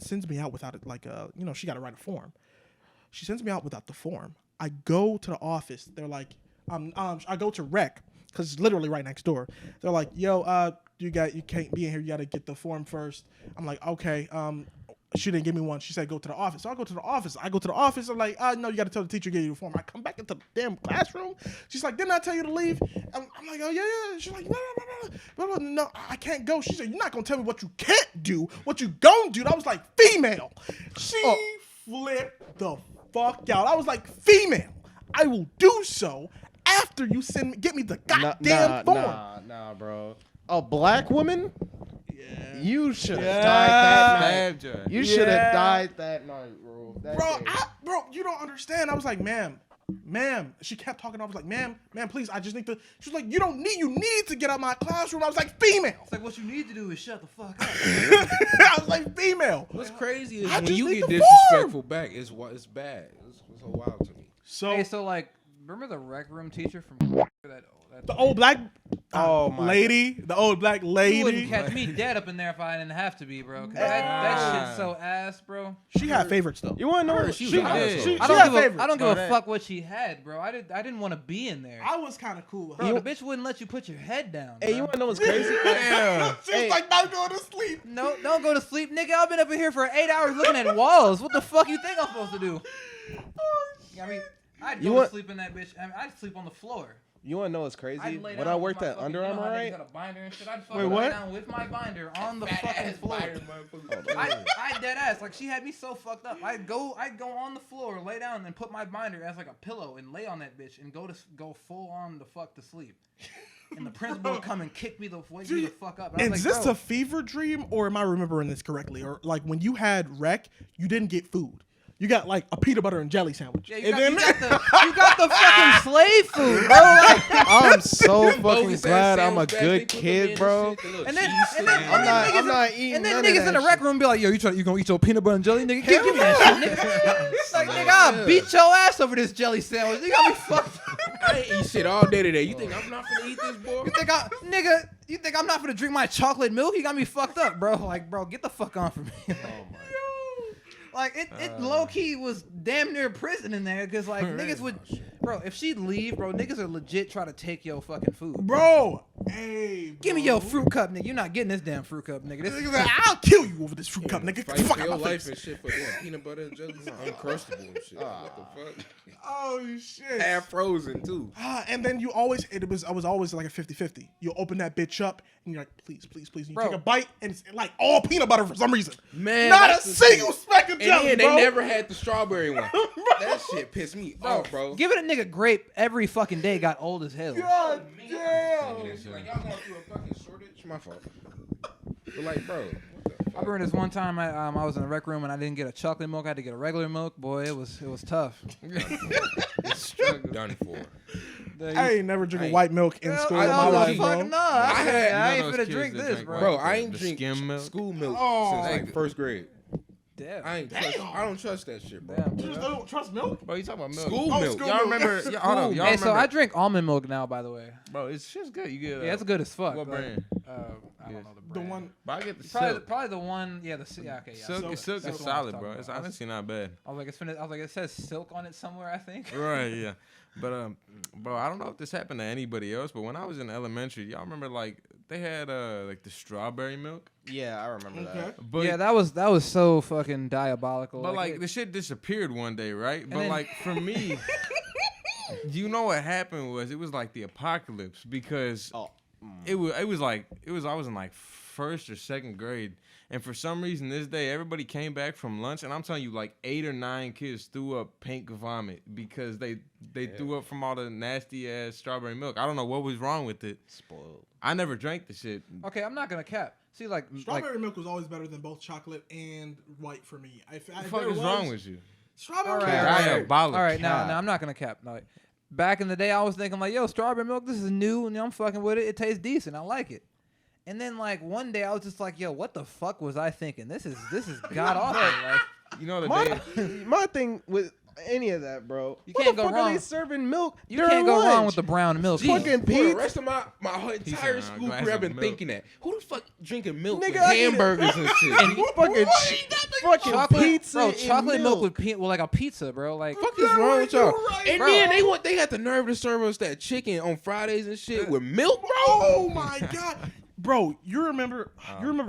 sends me out without it, like, she got to write a form. She sends me out without the form. I go to the office. They're like, I go to rec, because it's literally right next door. They're like, yo, you can't be in here. You got to get the form first. I'm like, okay. She didn't give me one. She said, go to the office. So I go to the office. I'm like, no, you got to tell the teacher to get you the form. I come back into the damn classroom. She's like, didn't I tell you to leave? I'm like, oh, yeah. She's like, no, I can't go. She said, you're not going to tell me what you can't do, what you gonna do. And I was like, female. She flipped the fuck out. I was like, female, I will do so after you get me the goddamn form. Nah, bro. A black woman? Yeah. You should have died that night. You should have Yeah. died that night, bro. Bro, you don't understand. I was like, ma'am. She kept talking. I was like, ma'am, please. I just need to. She was like, you need to get out of my classroom. I was like, female. It's like, what you need to do is shut the fuck up. I was like, female. What's crazy is I when just you need get the disrespectful back, it's bad. It's so wild to me. So like, remember the rec room teacher from The old black Oh, my lady, the old black You lady. wouldn't catch me dead up in there if I didn't have to be, bro. 'Cause that shit's so ass, bro. She had favorites though. You want to know what She she was had? an asshole. she I had don't favorites. give a fuck what she had, bro. I didn't want to be in there. I was kind of cool with Bro, her. the bitch wouldn't let you put your head down. Hey, you bro. want to know what's crazy? Yeah. She was like, not going to sleep. No, don't go to sleep, nigga. I've been up in here for 8 hours looking at walls. What the fuck you think I'm supposed to do? I mean, I'd go to sleep in that bitch. I mean, I'd sleep on the floor. You want to know what's crazy? I'd lay When down I with worked my at fucking- Under you know Armour, how niggas right? got a binder and shit. I'd Wait, fucking what? lay down with my binder on the fucking floor. I dead ass. Like, she had me so fucked up. I'd go on the floor, lay down, and put my binder as like a pillow and lay on that bitch and go full on the fuck to sleep. And the principal would come and wake me the fuck up. And I was Is like, this bro, a fever dream, or am I remembering this correctly? Or like when you had rec, you didn't get food. You got like a peanut butter and jelly sandwich. yeah, And you then- got the fucking slave food, bro. Like, I'm so fucking Bogus ass glad I'm a sandwich bags, they good put them kid, in bro. and shit, the little and then cheese and then thing. I'm not eating and then none of niggas in the that rec shit. room be like, yo, you gonna eat your peanut butter and jelly, nigga? Give me that shit, nigga. It's like, nigga, I'll beat your ass over this jelly sandwich. You got me fucked. I ain't eat shit all day today. You think I'm not gonna eat this, boy? You think I'm not gonna drink my chocolate milk? You got me fucked up, bro. Like, bro, get the fuck on from me. Like, it low key was damn near prison in there, cause like niggas would, bro. If she'd leave, bro, niggas are legit try to take your fucking food. bro, hey, Give me your fruit cup, nigga. You're not getting this damn fruit cup, nigga. This Niggas like, I'll kill you over this fruit cup, nigga. Get the Fight fuck for out your my life face. and shit for what? Peanut butter and jelly, uncrustable and shit. What the fuck? Oh shit. Half frozen too. And then I was always like a 50-50. You open that bitch up and you're like, please. And you Bro. take a bite and it's like all peanut butter for some reason. Man, Not a that's the single shit. speck of And jelly, then bro. they never had the strawberry one. Bro, That shit pissed me off, bro. Giving a nigga grape every fucking day got old as hell. God damn. Like, y'all going through a fucking shortage? My fault. But like, bro, what the I fuck? remember this one time I was in the rec room and I didn't get a chocolate milk. I had to get a regular milk. Boy, it was tough. Done for. I ain't never drinking Hey. white milk in school I in my know, life, fuck bro. no. I ain't those finna kids drink that this, drink bro. Bro, I ain't The drink skim milk? school milk Oh. since like first grade. Damn. I don't trust that shit, bro. Damn, You just bro. don't trust milk? Bro, you talking about milk? School Oh, milk. school Y'all milk. remember? Hold on, y'all Hey, remember? so I drink almond milk now, by the way. Bro, it's just good. You get Yeah, it's good as fuck. What like, brand? I don't know the The brand. one. But I get the Probably, silk. probably the one. Yeah, yeah, okay, yeah. Silk, Silk. silk That's is the one I was solid, talking bro. about. It's honestly not bad. I was like, it says silk on it somewhere, I think. Right, yeah. But bro, I don't know if this happened to anybody else, but when I was in elementary, y'all remember like they had like the strawberry milk? Yeah, I remember Okay. that. But Yeah, that was so fucking diabolical. but like it- the shit disappeared one day, right? But then- like for me, you know what happened was it was like the apocalypse because Oh, it was I was in like first or second grade, and for some reason this day everybody came back from lunch, and I'm telling you like 8 or 9 kids threw up pink vomit because they threw up from all the nasty ass strawberry milk. I don't know what was wrong with it. spoiled. I never drank the shit. okay, I'm not gonna cap. See, like Strawberry milk was always better than both chocolate and white for me. What the fuck is wrong with you? Strawberry All milk? right, all right. Diabolical. All right, now cap. I'm not gonna cap. No, like, back in the day, I was thinking like, yo, strawberry milk, this is new, and I'm fucking with it. It tastes decent. I like it. And then like one day, I was just like, yo, what the fuck was I thinking? This is god awful. Like, You know the My, day. my thing with any of that, bro. You what can't the go fuck are wrong. they serving milk? you during can't go wrong lunch? with the brown milk. Jeez, Fucking for the Pete. rest of my entire said, school glass career, I've of been milk. thinking that. Who the fuck drinking milk with Nigga, I eat it. hamburgers and shit? fucking fucking chocolate, pizza, bro. and Chocolate milk milk. with like a pizza, bro. Like, What the fuck is wrong with y'all? And Bro. then they had the nerve to serve us that chicken on Fridays and shit with milk, bro. Oh my god, bro! You remember?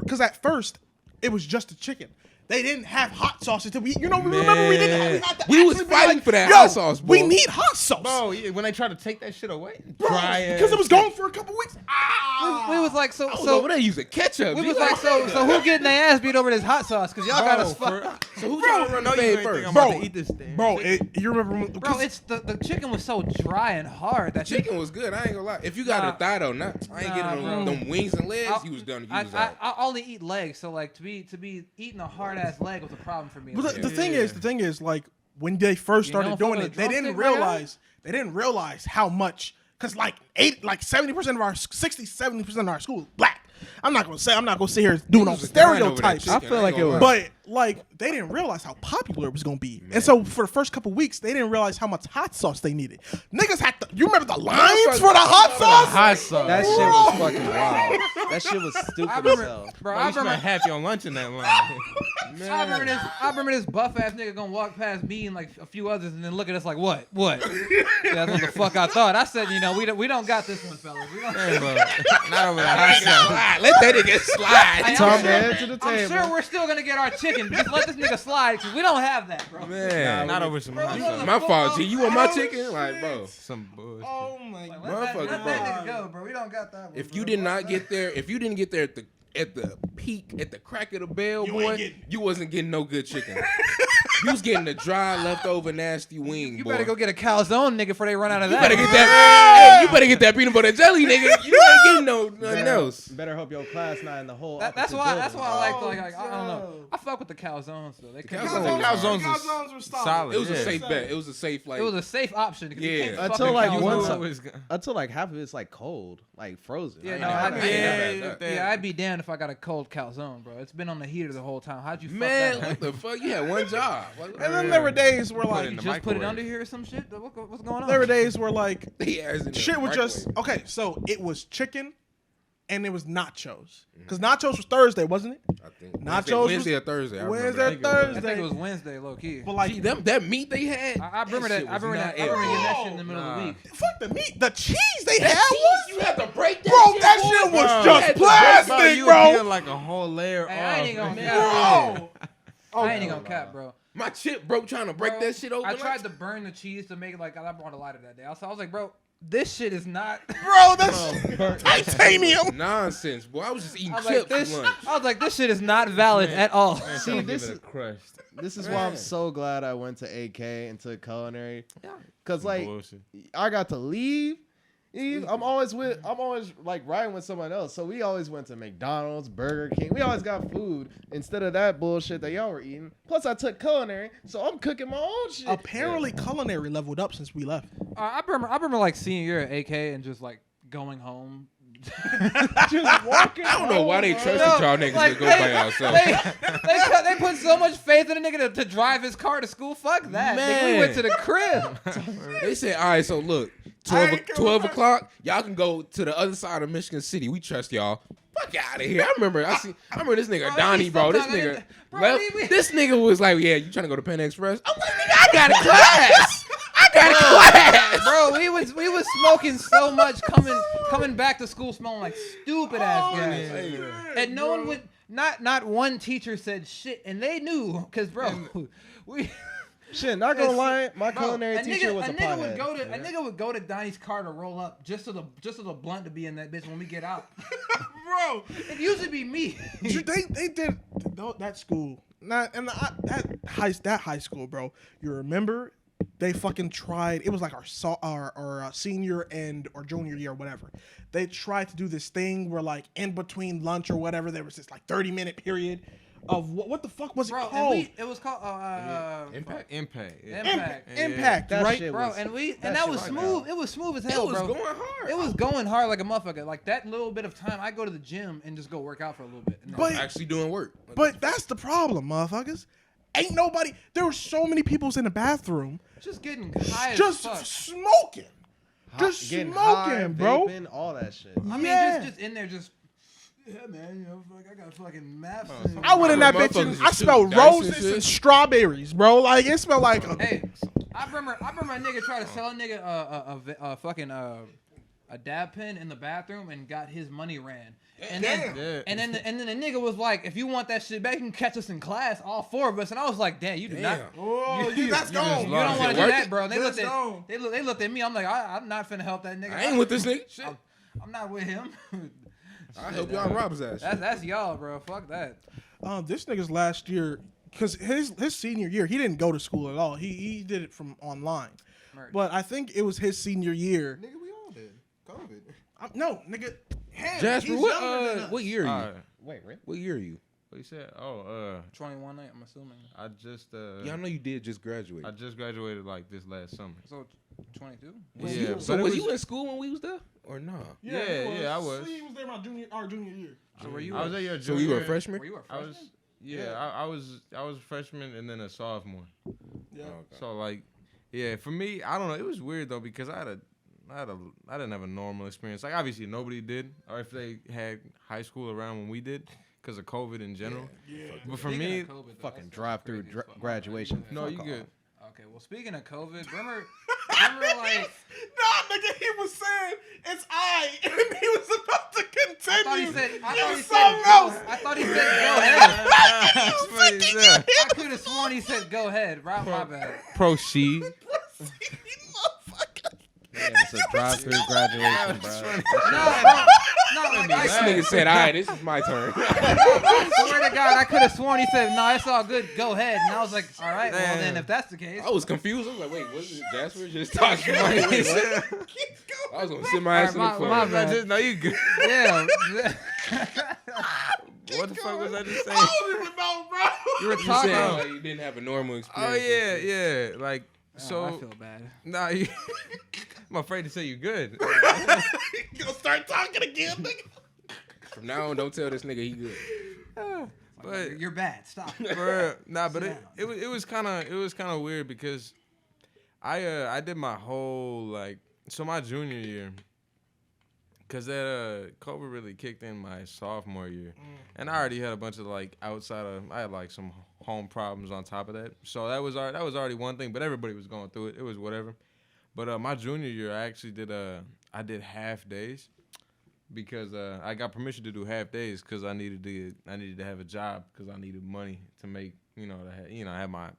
Because at first it was just the chicken. They didn't have hot sauce until we. You know, remember we didn't. We, had to We was actually be fighting like, for that "Yo, hot sauce, We bro." need hot sauce, Bro, yeah, when they tried to take that shit away, because it was gone for a couple weeks. we was like, so So over there using ketchup. we G. was like, so who getting their ass beat over this hot sauce? Because y'all got us fucked. So who trying to run the you fade ain't think first? I'm Bro, about to eat this thing. Bro, you remember? When, Bro, it's the chicken was so dry and hard that Chicken was good. I ain't gonna lie. If you got Nah. a thigh though, I ain't getting bro. them wings and legs. I'll- You was done. You I, was I, out. I only eat legs, so like to be eating a hard ass leg was a problem for me. But Like, the thing is, like when they first You started don't doing fuck it, with a they didn't drumstick, realize how much. Because like 70% of our 70% of our school is black. I'm not gonna sit here doing no Niggas was dying over that stereotypes. chicken, I feel ain't like it gonna was- lie. But like they didn't realize how popular it was gonna be, and so for the first couple weeks they didn't realize how much hot sauce they needed. Niggas had to. You remember the lines for the hot sauce? hot sauce. That shit was fucking wild. That shit was stupid as remember- hell. bro, Bro, I you spent remember. half your lunch in that line. I remember this buff ass nigga gonna walk past me and like a few others and then look at us like what? Yeah, that's what the fuck I thought. I said, you know, we don't got this one, fellas. We don't. Hey, bro, not over the hot sauce. Let that nigga slide. Hey, Tom I'm sure- head to the I'm table. sure we're still gonna get our chicken. Just let this nigga slide because we don't have that, bro. Man, not over some hot you sauce. know My fault, G. You want my Oh, chicken? Like, bro. Some bullshit. Oh my Like, god! let that Motherfucker, nigga go, bro. We don't got that one. If bro. you did not get there, if you didn't get there at the peak, at the crack of the bell, You ain't boy, getting- you wasn't getting no good chicken. You was getting the dry, leftover, nasty wing, You boy. better go get a calzone, nigga, before they run out of You that. better get that. Hey, you better get that peanut butter jelly, nigga. You ain't getting nothing else. Better hope your class not in the whole. That's opposite why. building. That's why I like. Oh, Like I don't know. no. I fuck with the calzones though. They could- calzones- Calzones were is solid. It was yeah. a safe bet. It was a safe like. It was a safe option. 'cause you Yeah. can't Until, fucking like, calzone. once- Always go- Until like half of it's like cold, like frozen. Yeah, I no, ain't I'd never be, had yeah, that. that. yeah, I'd be damned if I got a cold calzone, bro. It's been on the heater the whole time. How'd you fuck Man, that up? what the fuck? You had one job. And then there were days where Put it like in the Just put it microwave. under here or some shit? What's going on? there were days where like He has in the shit was just microwave. okay. So it was chicken, and it was nachos. Because nachos was Thursday, wasn't it? I think Nachos Wednesday was- or Thursday. I Wednesday remember or that. I Thursday. think it was Wednesday, low key. But like Gee, that meat they had. I remember that. I shit was remember not that. I remember ill. getting that shit in the middle of the week. fuck the meat, the cheese they That had. cheese, you had to break that Bro, shit. that boy. shit was Bro, just you had to plastic, break- you bro. would peel like a whole layer Hey, off. I ain't even gonna man. cap. Oh, I ain't even gonna cap, bro. My chip broke trying to break Bro, that shit open. I like- tried to burn the cheese to make it like I brought a lighter that day. I was like, bro, this shit is not. Bro, that's titanium. Nonsense, boy. I was just eating I was chips like, this. for lunch. I was like, this shit is not valid at all. See, this is crushed. this is why I'm so glad I went to AK and took culinary. Yeah. Cause like Bullshit. I got to leave. I'm always like riding with someone else. So we always went to McDonald's, Burger King. We always got food instead of that bullshit that y'all were eating. Plus I took culinary, so I'm cooking my own shit. Apparently, culinary leveled up since we left. I remember like senior year at AK and just like going home. Just walking. I don't know why they trusted y'all niggas like, to go by yourselves. They put so much faith in a nigga to drive his car to school. Fuck that. Nigga, we Man. went to the crib. They said, all right, so look, 12 o'clock, y'all can go to the other side of Michigan City. We trust y'all. Fuck out of here. I remember this nigga Donnie, bro. This nigga left. This nigga was like, yeah, you trying to go to Penn Express? I'm like, nigga, I got a class. Bro, we was smoking so much coming back to school smelling like stupid ass gas. And no one would not one teacher said shit, and they knew because bro, we Shit, not gonna lie, my culinary teacher was a nigga pothead. a nigga would go to Donnie's car to roll up just so the blunt to be in that bitch when we get out. Bro, It'd usually be me. they did that school. That high school, bro. You remember? They fucking tried. It was like our senior or junior year or whatever. They tried to do this thing where like in between lunch or whatever there was this like 30-minute period of what the fuck was it called? It was called Impact. Impact, That right? shit bro, was- and that was smooth. It was smooth as hell, It was bro. going hard. It was going hard like a motherfucker. Like that little bit of time, I go to the gym and just go work out for a little bit. And then- But Actually doing work. but that's the problem, motherfuckers. Ain't nobody. There were so many people's in the bathroom just getting high just as fuck. smoking, just Getting smoking, high, bro. vaping, all that shit. I mean, Yeah. just in there, just yeah, man. You know, fuck, I got fucking maps. I went in that bitch and Motherfuckers I is smelled shooting dice and roses shit. and strawberries, bro. Like it smelled like. Hey, I remember a nigga tried to sell a nigga a fucking a dab pen in the bathroom and got his money ran. And then the nigga was like, if you want that shit back, you can catch us in class, all four of us. And I was like, damn, you do not. Oh, that's You gone. don't want to Is do it that, bro. And they That's looked at gone. they looked at me. I'm like, I'm not finna help that nigga. I ain't with this nigga. Shit. I'm not with him. I help y'all rob his ass. That's y'all, bro. Fuck that. This nigga's last year, because his senior year, he didn't go to school at all. He did it from online. Merch. But I think it was his senior year. Nigga, we all did. COVID. No, nigga. Him, Jasper, he's younger than us. what year are you? Wait, really? What year are you? What you said? Oh, 21, I'm assuming. I just Yeah, I know you did just graduate. I just graduated like this last summer. So 22. Yeah, So but it was was- you in school when we was there or no? Yeah, I was. He was there our junior year. So were you? I was at your So junior. you were a freshman? Were you a I freshman? was. Yeah, I was a freshman and then a sophomore. Yeah. So like, yeah, for me, I don't know. It was weird though because I didn't have a normal experience. Like obviously nobody did, or if they had high school around when we did, because of COVID in general. Yeah. But for Speaking me, of COVID, though, Fucking that's drive-through crazy as fuck. graduation. no, Fuck you off. good. Okay, well, speaking of COVID, remember like Nah, nigga, he was saying it's I, and he was about to continue. I thought he said something else. I thought he said go ahead. That's what he said. I could have sworn he said go ahead. Right, my bad. Proceed. Yeah, it's a drive-through graduation, bro. No, like, This nigga said, all right, this is my turn. I swear to God, I could have sworn he said, "No, it's all good. Go ahead." And I was like, "All right, well then, if that's the case." I was confused. I was like, wait, was it Jasper just talking about it? I was going to sit my ass in the My corner. bad. No, you good. Yeah. What the fuck was I just saying? I don't even know, bro. You were You talking. said like, you didn't have a normal experience. Oh yeah. Like so. I feel bad. Nah, I'm afraid to say you good. You gonna start talking again, nigga? From now on, don't tell this nigga he good. But You're bad. Stop. but Sit it was kind of weird because I did my whole like so my junior year because that COVID really kicked in my sophomore year, and I already had a bunch of like I had like some home problems on top of that, so that was already one thing, but everybody was going through it. It was whatever. But my junior year, I actually did half days because I got permission to do half days because I needed to have a job because I needed money to make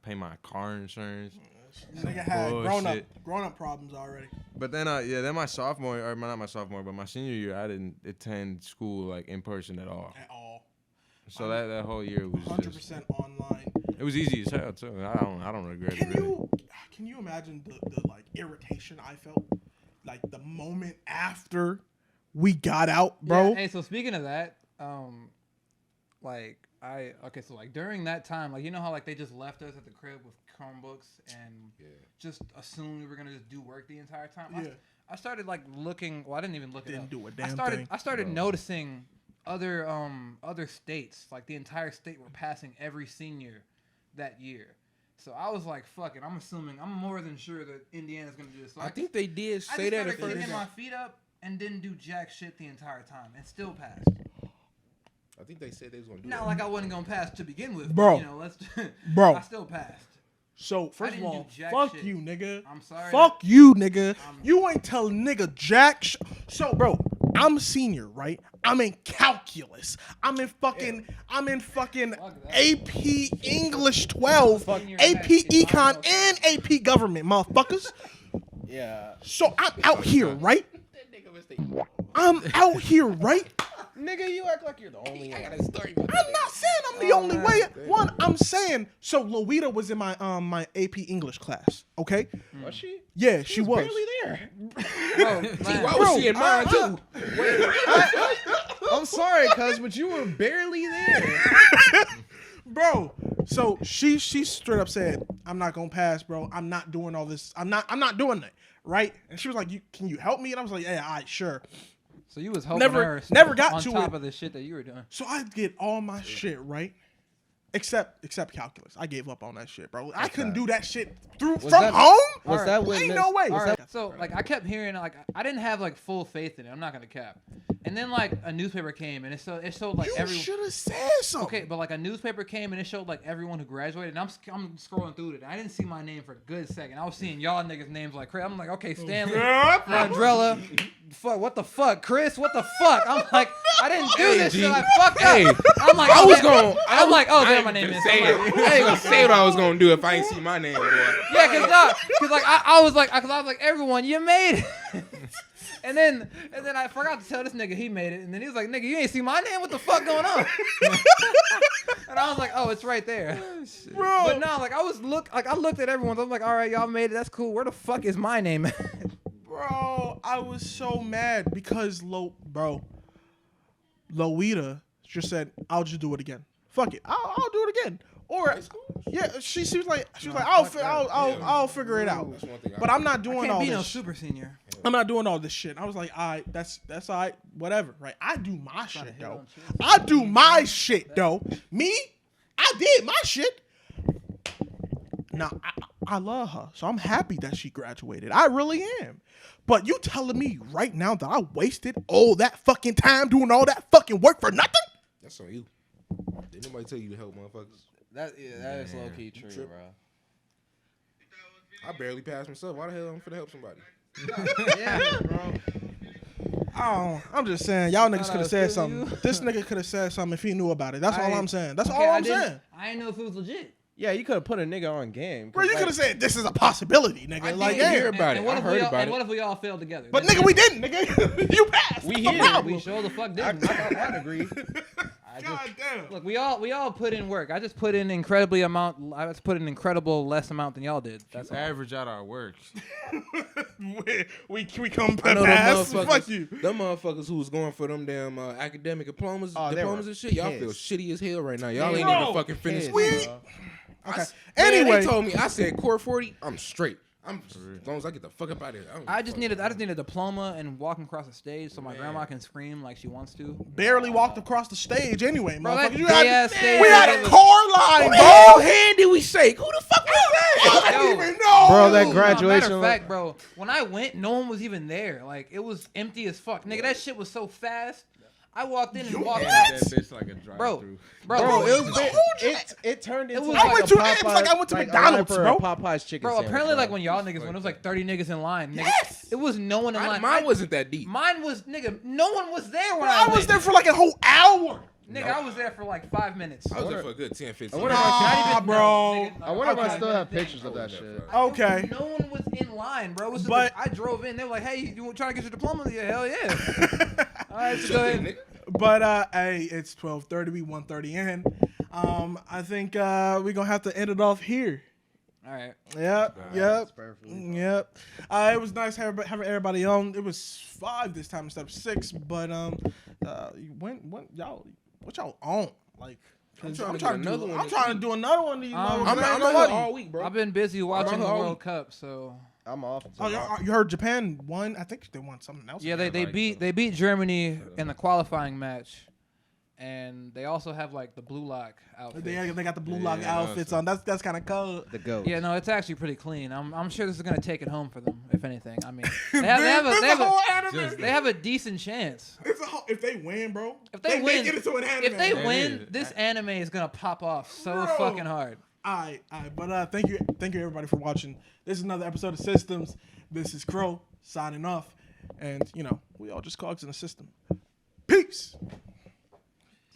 pay my car insurance Nigga had Bullshit. grown up problems already. But then, then my sophomore, or not my sophomore, but my senior year, I didn't attend school like in person at all. At all. So that whole year was 100% online. It was easy as hell too. I don't regret it really. Can you imagine the like irritation I felt like the moment after we got out, bro? Yeah, hey, so speaking of that, so during that time, like you know how like they just left us at the crib with Chromebooks and just assumed we were gonna just do work the entire time. Yeah. I started like looking. Well, I didn't even look it up. Didn't do a damn thing. I started noticing other states, like the entire state were passing every senior that year. So I was like, fuck it. I'm more than sure that Indiana's gonna do this. So I think they did say that at I started first. kicking my feet up and didn't do jack shit the entire time and still passed. I think they said they was gonna do Not that. like I wasn't gonna pass to begin with, Bro. Bro. I still passed. So first of didn't all, do jack fuck shit. you, nigga. I'm sorry. Fuck you, nigga. You ain't tell nigga jack. So, bro, I'm a senior, right? I'm in calculus. I'm in fucking AP English 12, AP Econ, and AP Government, motherfuckers. Yeah. So I'm out here, right? I'm out here, right? Nigga, you act like you're the only one. I got a story about I'm not saying I'm the only way. One, I'm saying so. Loita was in my my AP English class. Okay. Was she? Yeah, she was. Barely there. Bro, Why was she in mine too? I'm sorry, cuz, but you were barely there. Bro, so she straight up said, "I'm not gonna pass, bro. I'm not doing all this. I'm not doing that, right?" And she was like, "Can you help me?" And I was like, "Yeah, all right, sure." So you was helping Never- her never got on to top it. of the shit that you were doing. So I get all my shit right, except calculus. I gave up on that shit, bro. I couldn't do that shit from that- home. Was that when Ain't Miss- no way. All right, so like I kept hearing like I didn't have like full faith in it. I'm not gonna cap. And then like a newspaper came and it showed like You everyone. should have said something. Okay, but like a newspaper came and it showed like everyone who graduated. And I'm scrolling through it. And I didn't see my name for a good second. I was seeing y'all niggas' names like Chris. I'm like, okay, Stanley, Drella, fuck, what the fuck, Chris, what the fuck? I'm like, I didn't do this shit. I fucked up. I'm like, oh, there my name is. Say I'm it. like, I ain't gonna say what I was gonna do if I ain't see my name. Boy. yeah, cause like I was like everyone, you made it. And then I forgot to tell this nigga he made it, and then he was like, "Nigga, you ain't see my name? What the fuck going on?" And I was like, "Oh, it's right there." Bro. But no, like I looked at everyone. I'm like, "All right, y'all made it. That's cool. Where the fuck is my name at?" Bro, I was so mad because Loita just said, "I'll just do it again. Fuck it, I'll do it again." Or yeah, she was like, I'll figure it out. That's one thing But I'm not doing Can't all be this. no super senior. I'm not doing all this shit. I was like, all right, that's all right, whatever, right? I do my shit hit though. on shit. I do my shit though. Me, I did my shit. Now I love her, so I'm happy that she graduated. I really am. But you telling me right now that I wasted all that fucking time doing all that fucking work for nothing? That's on you. Did nobody tell you to help motherfuckers? That is low key true, Trip. bro. I barely passed myself. Why the hell I'm finna help somebody? Yeah, bro. Oh, I'm just saying, y'all niggas Thought I could have was said feeling something. you. This nigga could have said something if he knew about it. That's all I'm saying. That's Okay, all I I'm didn't- saying. I didn't know if it was legit. Yeah, you could have put a nigga on game. Bro, you could have said this is a possibility, nigga. Like, didn't hear yeah. about And it. what I if heard we all, about and it. what if we all failed together? But Then- nigga, we didn't, nigga. You passed. We What's the here. problem? We sure the fuck I didn't. I'd agree. God damn. Look, we all put in work. I just put in I just put an incredible less amount than y'all did. That's all. Average out our work. we come I know them past. motherfuckers. Fuck you. Them motherfuckers who was going for them damn academic diplomas, They were and shit. Y'all feel pissed. shitty as hell right now. Y'all ain't Bro, even fucking finished Pissed, school. bro. Okay. Man, Anyway, they told me. I said core 40. I'm straight. As long as I get the fuck up out of here. I just need a diploma and walking across the stage so my grandma can scream like she wants to. barely walked across the stage anyway, Bro, that motherfucker. You gay-ass stage we had was- a car line, bro. How hand did we shake? Who the fuck was that? I Yo. didn't even know. Bro, that Dude, graduation. Matter of fact, bro, when I went, no one was even there. Like it was empty as fuck. Nigga, that shit was so fast. I walked in and walked out. That bitch like a drive-through. Bro, it was told you it turned into was- like I went a to- Popeyes, it was like I went to a McDonald's, line for bro. a Popeyes chicken Bro, sandwich, apparently, bro. like when y'all niggas went, it was like 30 niggas in line. Nigga. Yes. It was no one in line. Mine wasn't that deep. Mine was, nigga, no one was there when I was went. there for like a whole hour. Nigga, I was there for like 5 minutes. I was there for a good 10, 15. I wonder if Nah, bro. I wonder if I Okay. still have pictures of that shit. Okay. No one was in line, bro. It was But- I drove in. They were like, "Hey, you trying to get your diploma?" Yeah, hell yeah. All right, so go ahead. But hey, it's 12:30. We 1:30 in. I think we're gonna have to end it off here. All right. Yep. That's perfect. Yep. It was nice having everybody on. It was 5 this time instead of 6. But when y'all, what y'all on? Like, I'm 'cause trying to do another one I'm this trying to week. do another one of these. I'm motherfuckers. I'm Ain't out nobody. here all week, bro. I've been busy watching the all World week. Cup, so I'm off. Oh, you heard Japan won? I think they won something else. yeah, they beat Germany in the qualifying match, and they also have like the blue lock outfit. They got the blue lock Yeah, outfits no, on. That's kind of cold. The goat. Yeah, no, it's actually pretty clean. I'm sure this is gonna take it home for them, if anything. I mean, There's a whole anime. Just- they have a decent chance. If they win, bro. If they win, make it into an anime. if they It win, is. this anime is gonna pop off so Bro. fucking hard. Alright. But thank you everybody for watching. This is another episode of Systems. This is Crow signing off, and we all just cogs in the system. Peace.